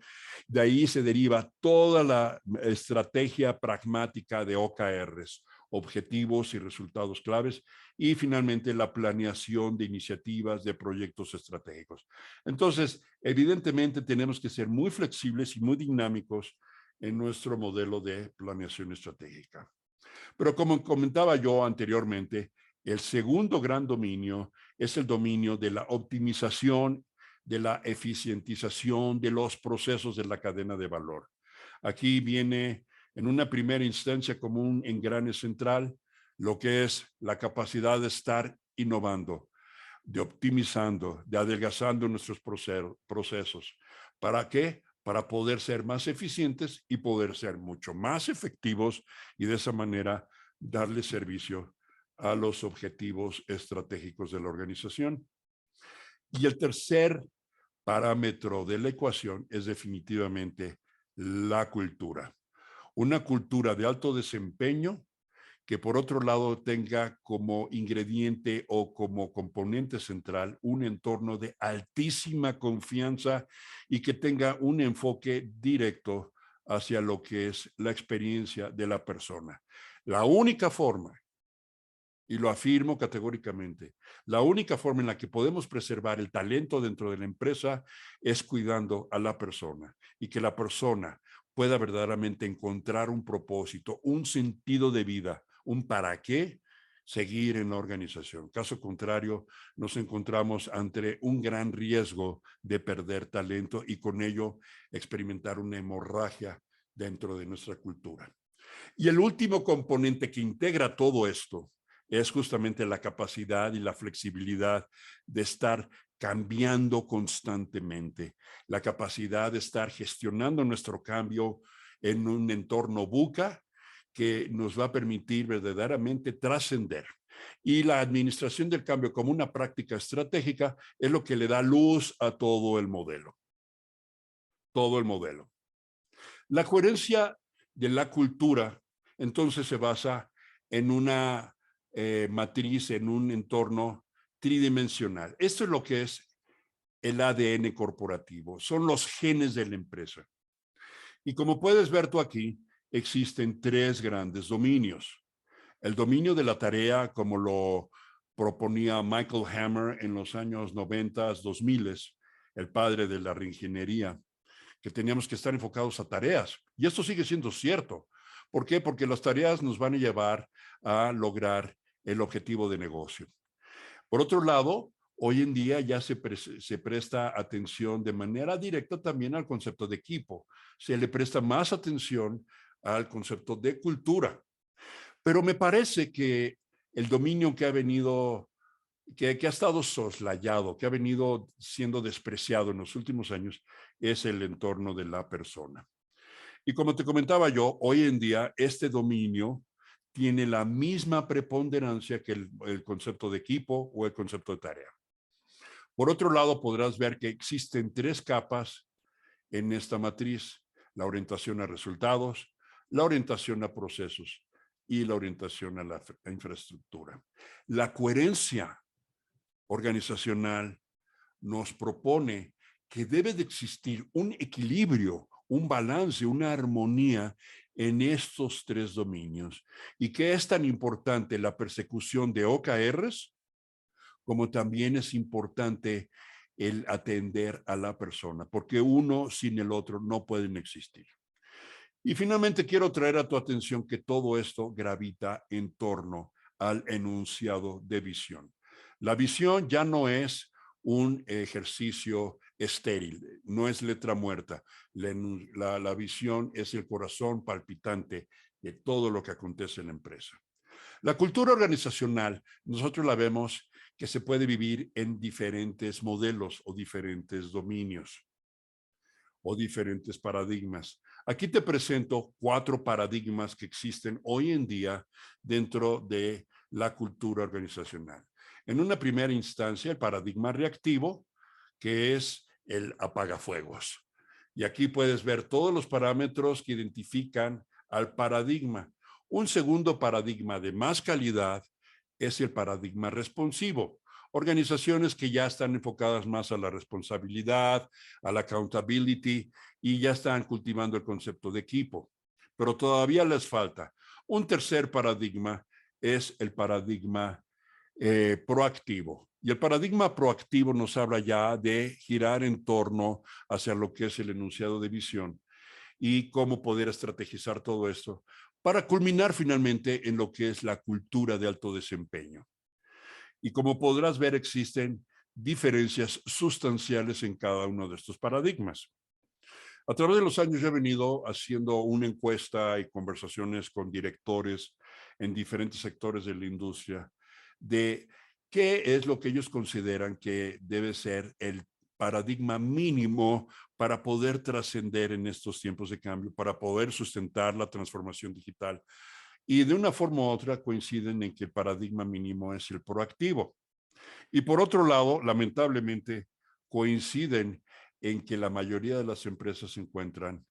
de ahí se deriva toda la estrategia pragmática de OKRs, objetivos y resultados claves, y finalmente la planeación de iniciativas, de proyectos estratégicos. Entonces, evidentemente tenemos que ser muy flexibles y muy dinámicos en nuestro modelo de planeación estratégica. Pero como comentaba yo anteriormente, el segundo gran dominio es el dominio de la optimización, de la eficientización de los procesos de la cadena de valor. Aquí viene en una primera instancia como un engrane central lo que es la capacidad de estar innovando, de optimizando, de adelgazando nuestros procesos. ¿Para qué? Para poder ser más eficientes y poder ser mucho más efectivos y de esa manera darle servicio a los objetivos estratégicos de la organización. Y el tercer parámetro de la ecuación es definitivamente la cultura. Una cultura de alto desempeño que por otro lado tenga como ingrediente o como componente central un entorno de altísima confianza y que tenga un enfoque directo hacia lo que es la experiencia de la persona. La única forma, y lo afirmo categóricamente, la única forma en la que podemos preservar el talento dentro de la empresa es cuidando a la persona y que la persona pueda verdaderamente encontrar un propósito, un sentido de vida, un para qué seguir en la organización. Caso contrario, nos encontramos ante un gran riesgo de perder talento y con ello experimentar una hemorragia dentro de nuestra cultura. Y el último componente que integra todo esto es justamente la capacidad y la flexibilidad de estar cambiando constantemente, la capacidad de estar gestionando nuestro cambio en un entorno VUCA que nos va a permitir verdaderamente trascender. Y la administración del cambio como una práctica estratégica es lo que le da luz a todo el modelo. Todo el modelo. La coherencia de la cultura entonces se basa en una matriz, en un entorno tridimensional. Esto es lo que es el ADN corporativo, son los genes de la empresa. Y como puedes ver tú aquí, existen tres grandes dominios. El dominio de la tarea, como lo proponía Michael Hammer en los años 90, 2000, el padre de la reingeniería, que teníamos que estar enfocados a tareas. Y esto sigue siendo cierto. ¿Por qué? Porque las tareas nos van a llevar a lograr el objetivo de negocio. Por otro lado, hoy en día ya se presta atención de manera directa también al concepto de equipo. Se le presta más atención al concepto de cultura. Pero me parece que el dominio que ha venido, que ha estado soslayado, que ha venido siendo despreciado en los últimos años, es el entorno de la persona. Y como te comentaba yo, hoy en día este dominio tiene la misma preponderancia que el concepto de equipo o el concepto de tarea. Por otro lado, podrás ver que existen tres capas en esta matriz: la orientación a resultados, la orientación a procesos y la orientación a la infraestructura. La coherencia organizacional nos propone que debe de existir un equilibrio, un balance, una armonía en estos tres dominios y que es tan importante la persecución de OKRs como también es importante el atender a la persona, porque uno sin el otro no pueden existir. Y finalmente quiero traer a tu atención que todo esto gravita en torno al enunciado de visión. La visión ya no es un ejercicio estéril, no es letra muerta. La visión es el corazón palpitante de todo lo que acontece en la empresa. La cultura organizacional, nosotros la vemos que se puede vivir en diferentes modelos o diferentes dominios o diferentes paradigmas. Aquí te presento 4 paradigmas que existen hoy en día dentro de la cultura organizacional. En una primera instancia, el paradigma reactivo, que es el apagafuegos. Y aquí puedes ver todos los parámetros que identifican al paradigma. Un segundo paradigma de más calidad es el paradigma responsivo. Organizaciones que ya están enfocadas más a la responsabilidad, a la accountability y ya están cultivando el concepto de equipo. Pero todavía les falta. Un tercer paradigma es el paradigma proactivo. Y el paradigma proactivo nos habla ya de girar en torno hacia lo que es el enunciado de visión y cómo poder estrategizar todo esto para culminar finalmente en lo que es la cultura de alto desempeño. Y como podrás ver, existen diferencias sustanciales en cada uno de estos paradigmas. A través de los años yo he venido haciendo una encuesta y conversaciones con directores en diferentes sectores de la industria de qué es lo que ellos consideran que debe ser el paradigma mínimo para poder trascender en estos tiempos de cambio, para poder sustentar la transformación digital. y de una forma u otra coinciden en que el paradigma mínimo es el proactivo. Y por otro lado, lamentablemente, coinciden en que la mayoría de las empresas se encuentran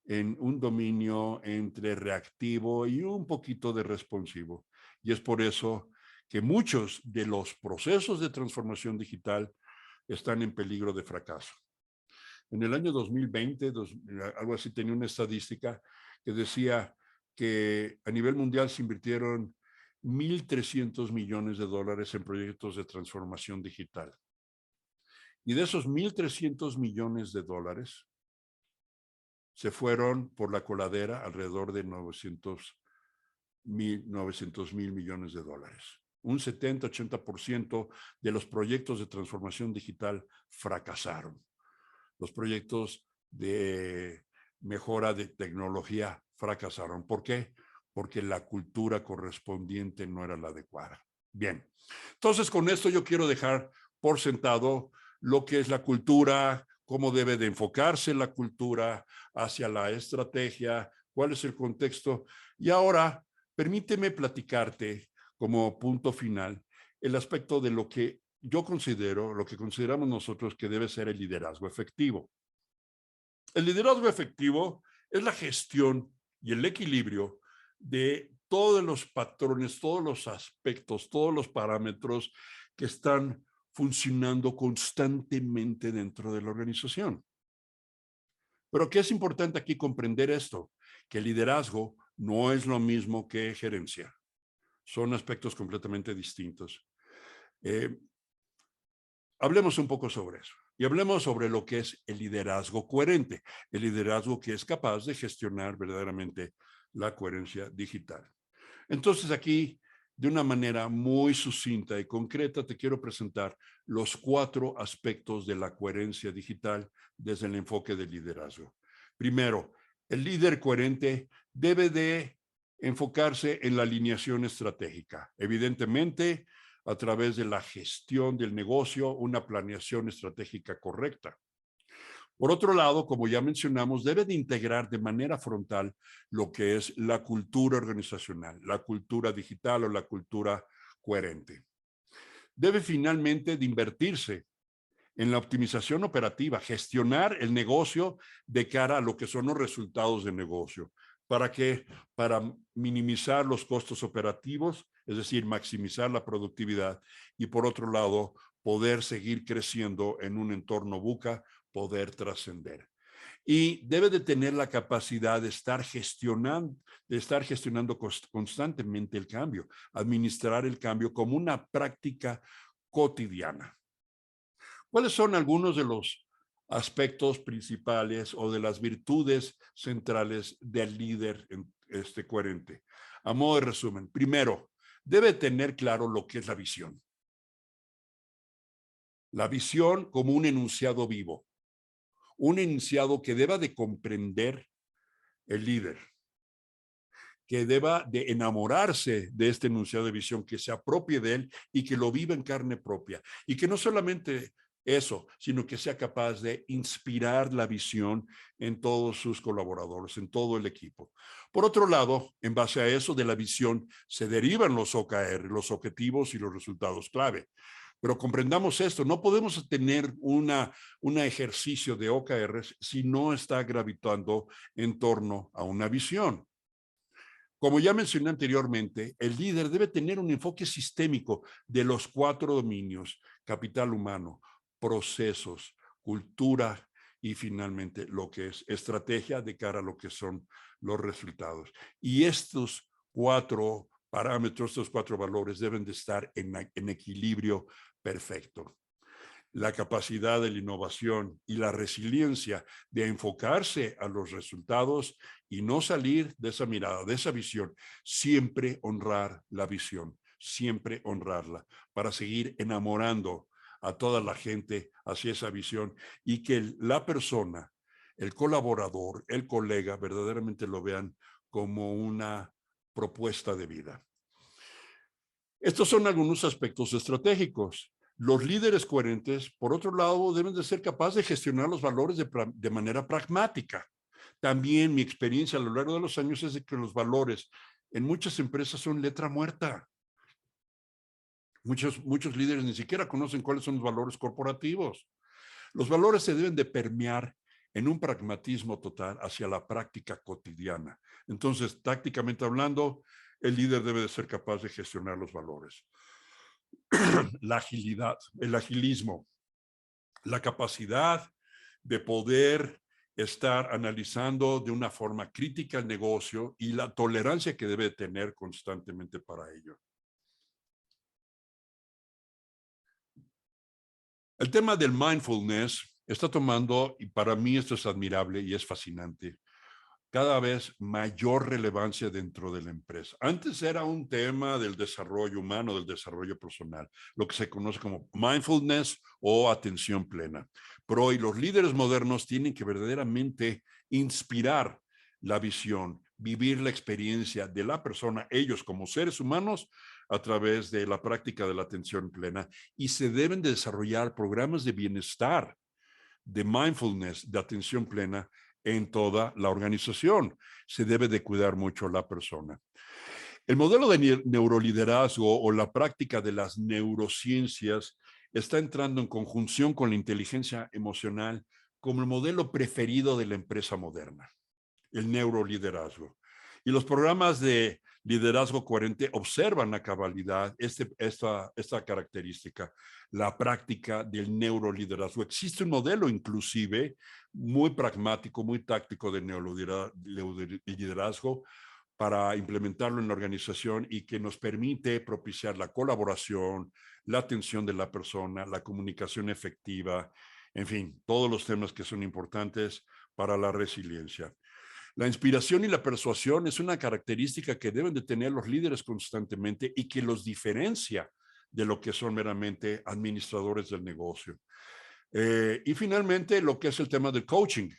en un dominio entre reactivo y un poquito de responsivo. Y es por eso que muchos de los procesos de transformación digital están en peligro de fracaso. En el año 2020, algo así, tenía una estadística que decía que a nivel mundial se invirtieron 1.300 millones de dólares en proyectos de transformación digital. Y de esos 1.300 millones de dólares, se fueron por la coladera alrededor de 900 mil millones de dólares. Un 70-80% de los proyectos de transformación digital fracasaron. Los proyectos de mejora de tecnología fracasaron. ¿Por qué? Porque la cultura correspondiente no era la adecuada. Bien, entonces con esto yo quiero dejar por sentado lo que es la cultura, cómo debe de enfocarse la cultura hacia la estrategia, cuál es el contexto. Y ahora, permíteme platicarte como punto final el aspecto de lo que yo considero, lo que consideramos nosotros que debe ser el liderazgo efectivo. El liderazgo efectivo es la gestión y el equilibrio de todos los patrones, todos los aspectos, todos los parámetros que están funcionando constantemente dentro de la organización. Pero ¿qué es importante aquí comprender esto? Que el liderazgo no es lo mismo que gerencia. Son aspectos completamente distintos. Hablemos un poco sobre eso y hablemos sobre lo que es el liderazgo coherente, el liderazgo que es capaz de gestionar verdaderamente la coherencia digital. Entonces aquí, de una manera muy sucinta y concreta, te quiero presentar los 4 aspectos de la coherencia digital desde el enfoque del liderazgo. Primero, el líder coherente debe de enfocarse en la alineación estratégica. Evidentemente, a través de la gestión del negocio, una planeación estratégica correcta. Por otro lado, como ya mencionamos, debe de integrar de manera frontal lo que es la cultura organizacional, la cultura digital o la cultura coherente. Debe finalmente de invertirse en la optimización operativa, gestionar el negocio de cara a lo que son los resultados del negocio. ¿Para qué? Para minimizar los costos operativos, es decir, maximizar la productividad y por otro lado, poder seguir creciendo en un entorno VUCA, poder trascender. Y debe de tener la capacidad de estar gestionando constantemente el cambio, administrar el cambio como una práctica cotidiana. ¿Cuáles son algunos de los aspectos principales o de las virtudes centrales del líder coherente? A modo de resumen, primero, debe tener claro lo que es la visión. La visión como un enunciado vivo, un enunciado que deba de comprender el líder, que deba de enamorarse de este enunciado de visión, que se apropie de él y que lo viva en carne propia. Y que no solamente eso, sino que sea capaz de inspirar la visión en todos sus colaboradores, en todo el equipo. Por otro lado, en base a eso de la visión, se derivan los OKR, los objetivos y los resultados clave. Pero comprendamos esto, no podemos tener un ejercicio de OKRs si no está gravitando en torno a una visión. Como ya mencioné anteriormente, el líder debe tener un enfoque sistémico de los 4 dominios: capital humano, procesos, cultura y finalmente lo que es estrategia de cara a lo que son los resultados. Y estos 4 parámetros, estos 4 valores deben de estar en equilibrio perfecto. La capacidad de la innovación y la resiliencia de enfocarse a los resultados y no salir de esa mirada, de esa visión. Siempre honrar la visión, siempre honrarla para seguir enamorando a toda la gente hacia esa visión y que la persona, el colaborador, el colega, verdaderamente lo vean como una propuesta de vida. Estos son algunos aspectos estratégicos. Los líderes coherentes, por otro lado, deben de ser capaces de gestionar los valores de manera pragmática. También mi experiencia a lo largo de los años es de que los valores en muchas empresas son letra muerta. Muchos líderes ni siquiera conocen cuáles son los valores corporativos. Los valores se deben de permear en un pragmatismo total hacia la práctica cotidiana. Entonces, tácticamente hablando, el líder debe de ser capaz de gestionar los valores. La agilidad, el agilismo, la capacidad de poder estar analizando de una forma crítica el negocio y la tolerancia que debe tener constantemente para ello. El tema del mindfulness está tomando, y para mí esto es admirable y es fascinante, cada vez mayor relevancia dentro de la empresa. Antes era un tema del desarrollo humano, del desarrollo personal, lo que se conoce como mindfulness o atención plena. Pero hoy los líderes modernos tienen que verdaderamente inspirar la visión, vivir la experiencia de la persona, ellos como seres humanos, a través de la práctica de la atención plena, y se deben de desarrollar programas de bienestar, de mindfulness, de atención plena en toda la organización. Se debe de cuidar mucho a la persona. El modelo de neuroliderazgo o la práctica de las neurociencias está entrando en conjunción con la inteligencia emocional como el modelo preferido de la empresa moderna, el neuroliderazgo. Y los programas de liderazgo coherente observan a cabalidad esta característica, la práctica del neuroliderazgo. Existe un modelo inclusive muy pragmático, muy táctico de neuroliderazgo para implementarlo en la organización y que nos permite propiciar la colaboración, la atención de la persona, la comunicación efectiva, en fin, todos los temas que son importantes para la resiliencia. La inspiración y la persuasión es una característica que deben de tener los líderes constantemente y que los diferencia de lo que son meramente administradores del negocio. Y finalmente, lo que es el tema del coaching.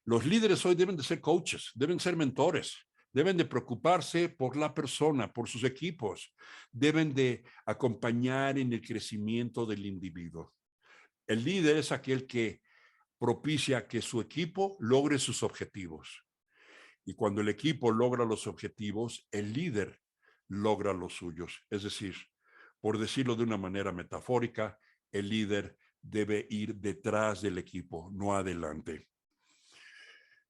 Los líderes hoy deben de ser coaches, deben ser mentores, deben de preocuparse por la persona, por sus equipos, deben de acompañar en el crecimiento del individuo. El líder es aquel que propicia que su equipo logre sus objetivos. Y cuando el equipo logra los objetivos, el líder logra los suyos. Es decir, por decirlo de una manera metafórica, el líder debe ir detrás del equipo, no adelante.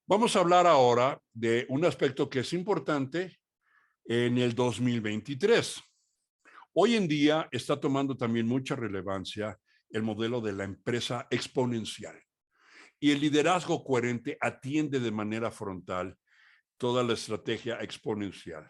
Vamos a hablar ahora de un aspecto que es importante en el 2023. Hoy en día está tomando también mucha relevancia el modelo de la empresa exponencial. Y el liderazgo coherente atiende de manera frontal toda la estrategia exponencial.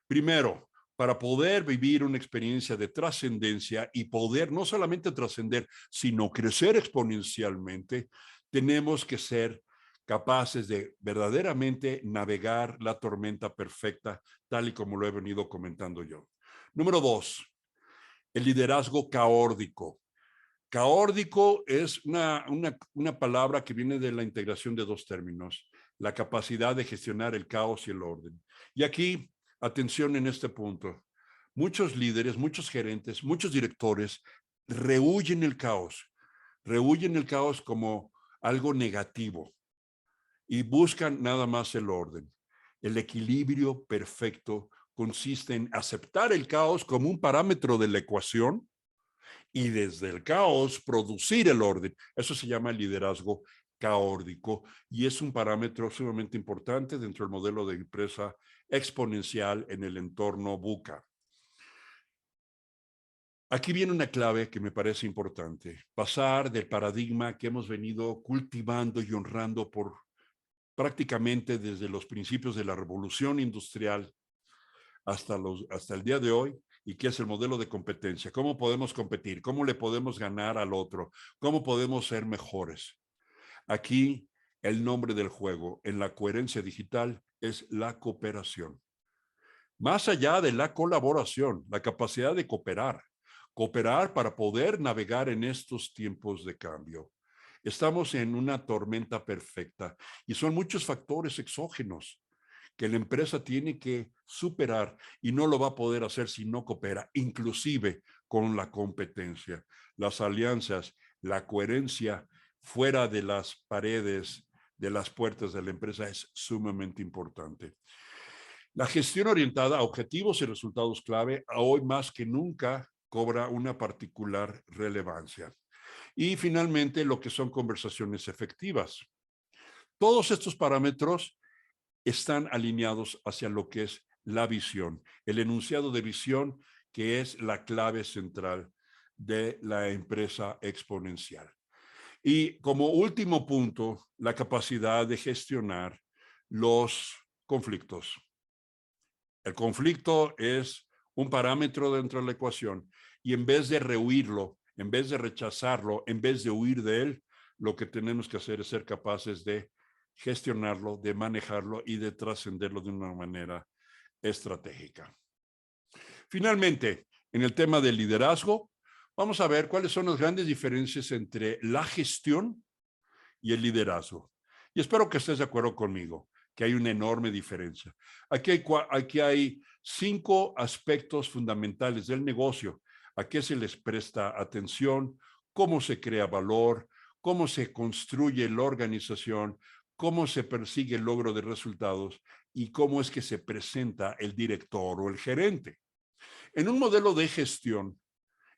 Primero, para poder vivir una experiencia de trascendencia y poder no solamente trascender, sino crecer exponencialmente, tenemos que ser capaces de verdaderamente navegar la tormenta perfecta, tal y como lo he venido comentando yo. Número 2, el liderazgo caórdico. Caórdico es una palabra que viene de la integración de dos términos, la capacidad de gestionar el caos y el orden. Y aquí, atención en este punto, muchos líderes, muchos gerentes, muchos directores rehúyen el caos como algo negativo y buscan nada más el orden. El equilibrio perfecto consiste en aceptar el caos como un parámetro de la ecuación y desde el caos producir el orden. Eso se llama liderazgo caórdico y es un parámetro sumamente importante dentro del modelo de empresa exponencial en el entorno VUCA. Aquí viene una clave que me parece importante, pasar del paradigma que hemos venido cultivando y honrando por prácticamente desde los principios de la revolución industrial hasta el día de hoy, y que es el modelo de competencia. ¿Cómo podemos competir? ¿Cómo le podemos ganar al otro? ¿Cómo podemos ser mejores? Aquí el nombre del juego en la coherencia digital es la cooperación. Más allá de la colaboración, la capacidad de cooperar para poder navegar en estos tiempos de cambio. Estamos en una tormenta perfecta y son muchos factores exógenos que la empresa tiene que superar y no lo va a poder hacer si no coopera, inclusive con la competencia, las alianzas, la coherencia fuera de las paredes, de las puertas de la empresa es sumamente importante. La gestión orientada a objetivos y resultados clave hoy más que nunca cobra una particular relevancia. Y finalmente, lo que son conversaciones efectivas. Todos estos parámetros están alineados hacia lo que es la visión, el enunciado de visión que es la clave central de la empresa exponencial. Y como último punto, la capacidad de gestionar los conflictos. El conflicto es un parámetro dentro de la ecuación y en vez de rehuirlo, en vez de rechazarlo, en vez de huir de él, lo que tenemos que hacer es ser capaces de gestionarlo, de manejarlo y de trascenderlo de una manera estratégica. Finalmente, en el tema del liderazgo, vamos a ver cuáles son las grandes diferencias entre la gestión y el liderazgo. Y espero que estés de acuerdo conmigo, que hay una enorme diferencia. Aquí hay 5 aspectos fundamentales del negocio. ¿A qué se les presta atención? ¿Cómo se crea valor? ¿Cómo se construye la organización? ¿Cómo se persigue el logro de resultados? ¿Y cómo es que se presenta el director o el gerente? En un modelo de gestión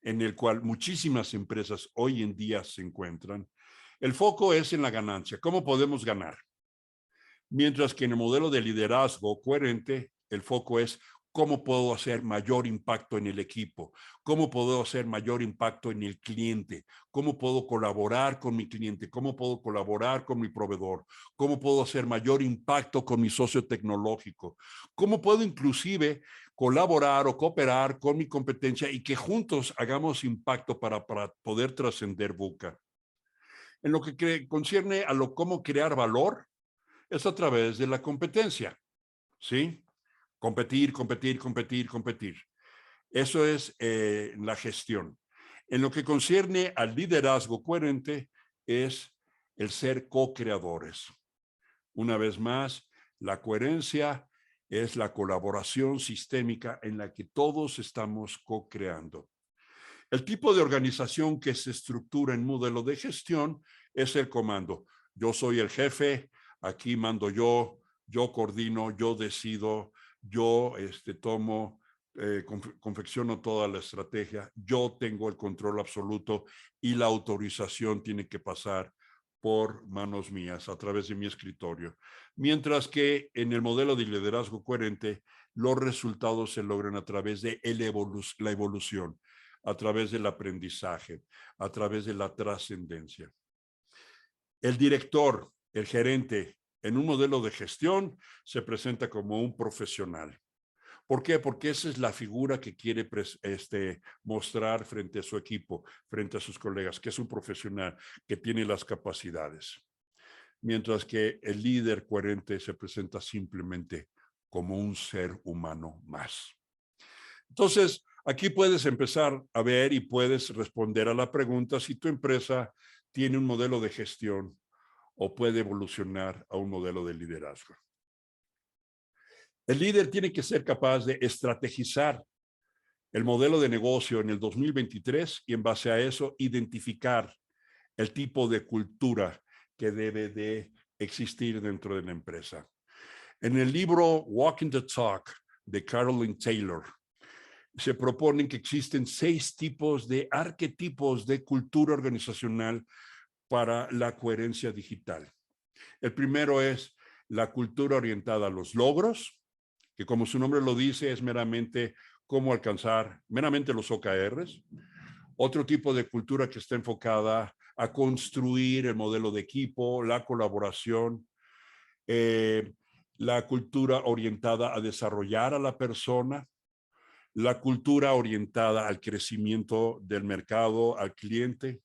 en el cual muchísimas empresas hoy en día se encuentran, el foco es en la ganancia. ¿Cómo podemos ganar? Mientras que en el modelo de liderazgo coherente, el foco es cómo puedo hacer mayor impacto en el equipo, cómo puedo hacer mayor impacto en el cliente, cómo puedo colaborar con mi cliente, cómo puedo colaborar con mi proveedor, cómo puedo hacer mayor impacto con mi socio tecnológico, cómo puedo inclusive colaborar o cooperar con mi competencia y que juntos hagamos impacto para poder trascender VUCA. En lo que concierne a cómo crear valor, es a través de la competencia, ¿sí? Competir, competir, competir, competir. Eso es la gestión. En lo que concierne al liderazgo coherente, es el ser co-creadores. Una vez más, la coherencia es la colaboración sistémica en la que todos estamos co-creando. El tipo de organización que se estructura en modelo de gestión es el comando. Yo soy el jefe, aquí mando yo coordino, yo decido, yo tomo, confecciono toda la estrategia, yo tengo el control absoluto y la autorización tiene que pasar por manos mías a través de mi escritorio. Mientras que en el modelo de liderazgo coherente, los resultados se logran a través de la evolución, a través del aprendizaje, a través de la trascendencia. El director, el gerente, en un modelo de gestión se presenta como un profesional. ¿Por qué? Porque esa es la figura que quiere mostrar frente a su equipo, frente a sus colegas, que es un profesional, que tiene las capacidades. Mientras que el líder coherente se presenta simplemente como un ser humano más. Entonces, aquí puedes empezar a ver y puedes responder a la pregunta si tu empresa tiene un modelo de gestión o puede evolucionar a un modelo de liderazgo. El líder tiene que ser capaz de estrategizar el modelo de negocio en el 2023 y en base a eso identificar el tipo de cultura que debe de existir dentro de la empresa. En el libro Walking the Talk de Carolyn Taylor, se proponen que existen 6 tipos de arquetipos de cultura organizacional para la coherencia digital. El primero es la cultura orientada a los logros, que como su nombre lo dice, es meramente cómo alcanzar meramente los OKRs. Otro tipo de cultura que está enfocada a construir el modelo de equipo, la colaboración, la cultura orientada a desarrollar a la persona, la cultura orientada al crecimiento del mercado, al cliente,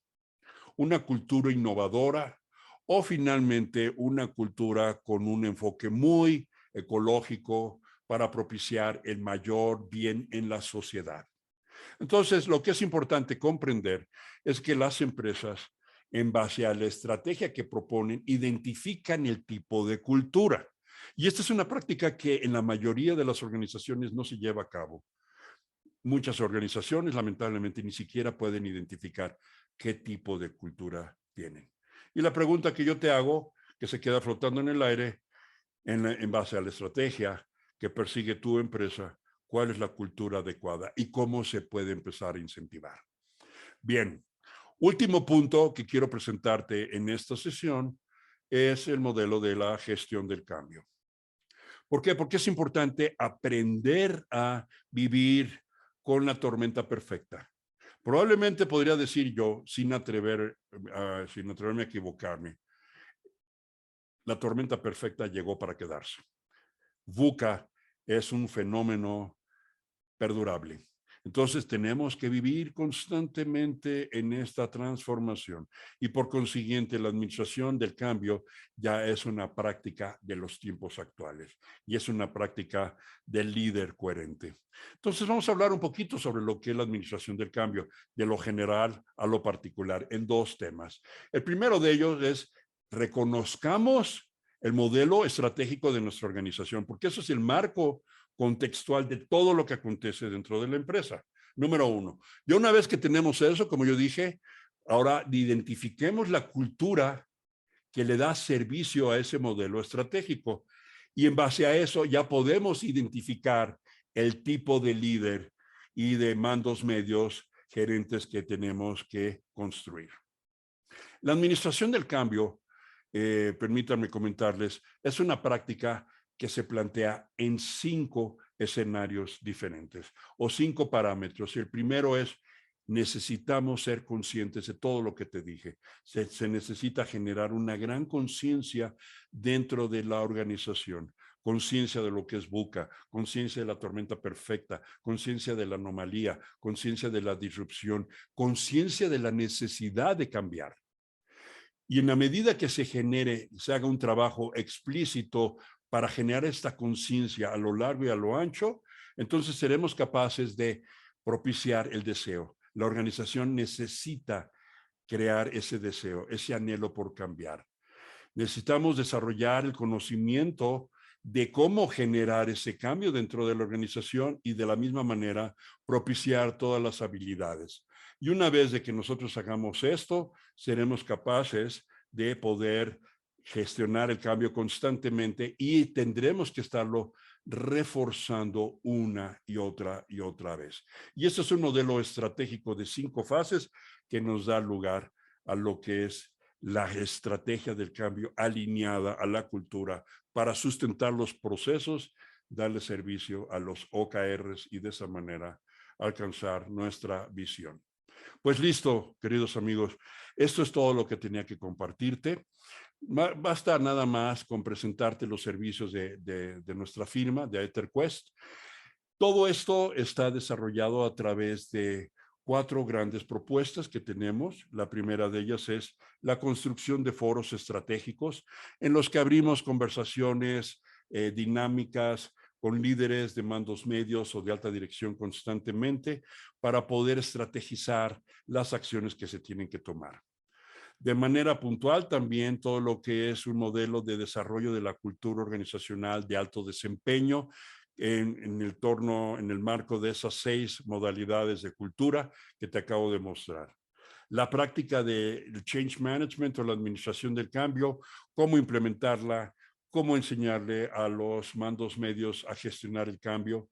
una cultura innovadora o finalmente una cultura con un enfoque muy ecológico para propiciar el mayor bien en la sociedad. Entonces, lo que es importante comprender es que las empresas, en base a la estrategia que proponen, identifican el tipo de cultura. Y esta es una práctica que en la mayoría de las organizaciones no se lleva a cabo. Muchas organizaciones, lamentablemente, ni siquiera pueden identificar qué tipo de cultura tienen. Y la pregunta que yo te hago, que se queda flotando en el aire, en base a la estrategia que persigue tu empresa, cuál es la cultura adecuada y cómo se puede empezar a incentivar. Bien, último punto que quiero presentarte en esta sesión es el modelo de la gestión del cambio. ¿Por qué? Porque es importante aprender a vivir con la tormenta perfecta. Probablemente podría decir yo, sin atreverme a equivocarme, la tormenta perfecta llegó para quedarse. VUCA es un fenómeno perdurable. Entonces tenemos que vivir constantemente en esta transformación y por consiguiente la administración del cambio ya es una práctica de los tiempos actuales y es una práctica del líder coherente. Entonces vamos a hablar un poquito sobre lo que es la administración del cambio, de lo general a lo particular, en dos temas. El primero de ellos es reconozcamos el modelo estratégico de nuestra organización, porque eso es el marco contextual de todo lo que acontece dentro de la empresa. Número uno. Ya una vez que tenemos eso, como yo dije, ahora identifiquemos la cultura que le da servicio a ese modelo estratégico. Y en base a eso ya podemos identificar el tipo de líder y de mandos medios gerentes que tenemos que construir. La administración del cambio, permítanme comentarles, es una práctica que se plantea en 5 escenarios diferentes o 5 parámetros. Y el primero es, necesitamos ser conscientes de todo lo que te dije. Se necesita generar una gran conciencia dentro de la organización. Conciencia de lo que es VUCA, conciencia de la tormenta perfecta, conciencia de la anomalía, conciencia de la disrupción, conciencia de la necesidad de cambiar. Y en la medida que se haga un trabajo explícito para generar esta conciencia a lo largo y a lo ancho, entonces seremos capaces de propiciar el deseo. La organización necesita crear ese deseo, ese anhelo por cambiar. Necesitamos desarrollar el conocimiento de cómo generar ese cambio dentro de la organización y de la misma manera propiciar todas las habilidades. Y una vez de que nosotros hagamos esto, seremos capaces de poder gestionar el cambio constantemente y tendremos que estarlo reforzando una y otra vez. Y este es un modelo estratégico de 5 fases que nos da lugar a lo que es la estrategia del cambio alineada a la cultura para sustentar los procesos, darle servicio a los OKRs y de esa manera alcanzar nuestra visión. Pues listo, queridos amigos, esto es todo lo que tenía que compartirte. Basta nada más con presentarte los servicios de nuestra firma, de EtherQuest. Todo esto está desarrollado a través de 4 grandes propuestas que tenemos. La primera de ellas es la construcción de foros estratégicos en los que abrimos conversaciones dinámicas con líderes de mandos medios o de alta dirección constantemente para poder estrategizar las acciones que se tienen que tomar. De manera puntual también todo lo que es un modelo de desarrollo de la cultura organizacional de alto desempeño en el marco de esas 6 modalidades de cultura que te acabo de mostrar. La práctica del change management o la administración del cambio, cómo implementarla, cómo enseñarle a los mandos medios a gestionar el cambio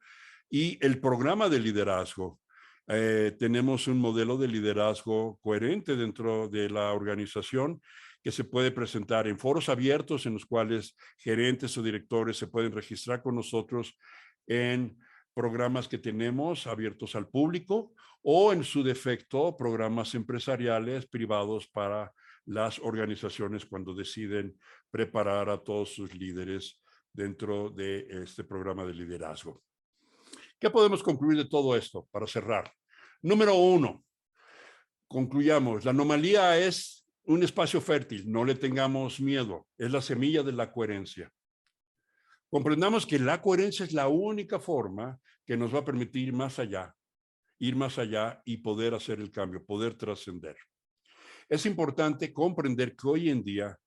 y el programa de liderazgo. Tenemos un modelo de liderazgo coherente dentro de la organización que se puede presentar en foros abiertos en los cuales gerentes o directores se pueden registrar con nosotros en programas que tenemos abiertos al público o en su defecto programas empresariales privados para las organizaciones cuando deciden preparar a todos sus líderes dentro de este programa de liderazgo. ¿Qué podemos concluir de todo esto para cerrar? Número 1, concluyamos, la anomalía es un espacio fértil, no le tengamos miedo, es la semilla de la coherencia. Comprendamos que la coherencia es la única forma que nos va a permitir ir más allá y poder hacer el cambio, poder trascender. Es importante comprender que hoy en día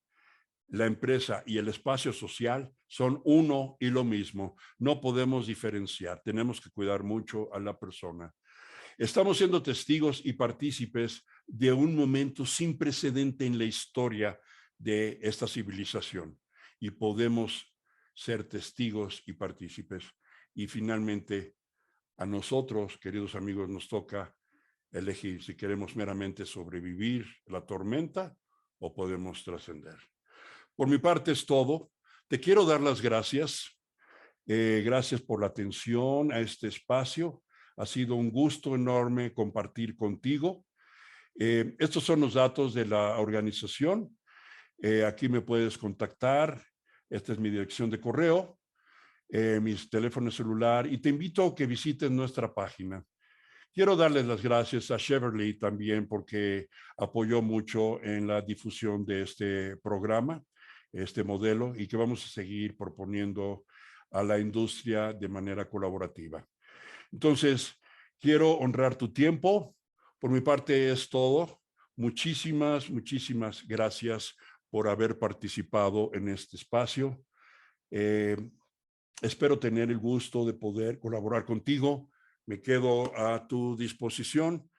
la empresa y el espacio social son uno y lo mismo. No podemos diferenciar, tenemos que cuidar mucho a la persona. Estamos siendo testigos y partícipes de un momento sin precedente en la historia de esta civilización y podemos ser testigos y partícipes. Y finalmente, a nosotros, queridos amigos, nos toca elegir si queremos meramente sobrevivir la tormenta o podemos trascender. Por mi parte es todo. Te quiero dar las gracias. Gracias por la atención a este espacio. Ha sido un gusto enorme compartir contigo. Estos son los datos de la organización. Aquí me puedes contactar. Esta es mi dirección de correo, mis teléfonos celular, y te invito a que visites nuestra página. Quiero darles las gracias a Cheverly también porque apoyó mucho en la difusión de este programa, este modelo, y que vamos a seguir proponiendo a la industria de manera colaborativa. Entonces, quiero honrar tu tiempo. Por mi parte es todo. Muchísimas gracias por haber participado en este espacio. Espero tener el gusto de poder colaborar contigo. Me quedo a tu disposición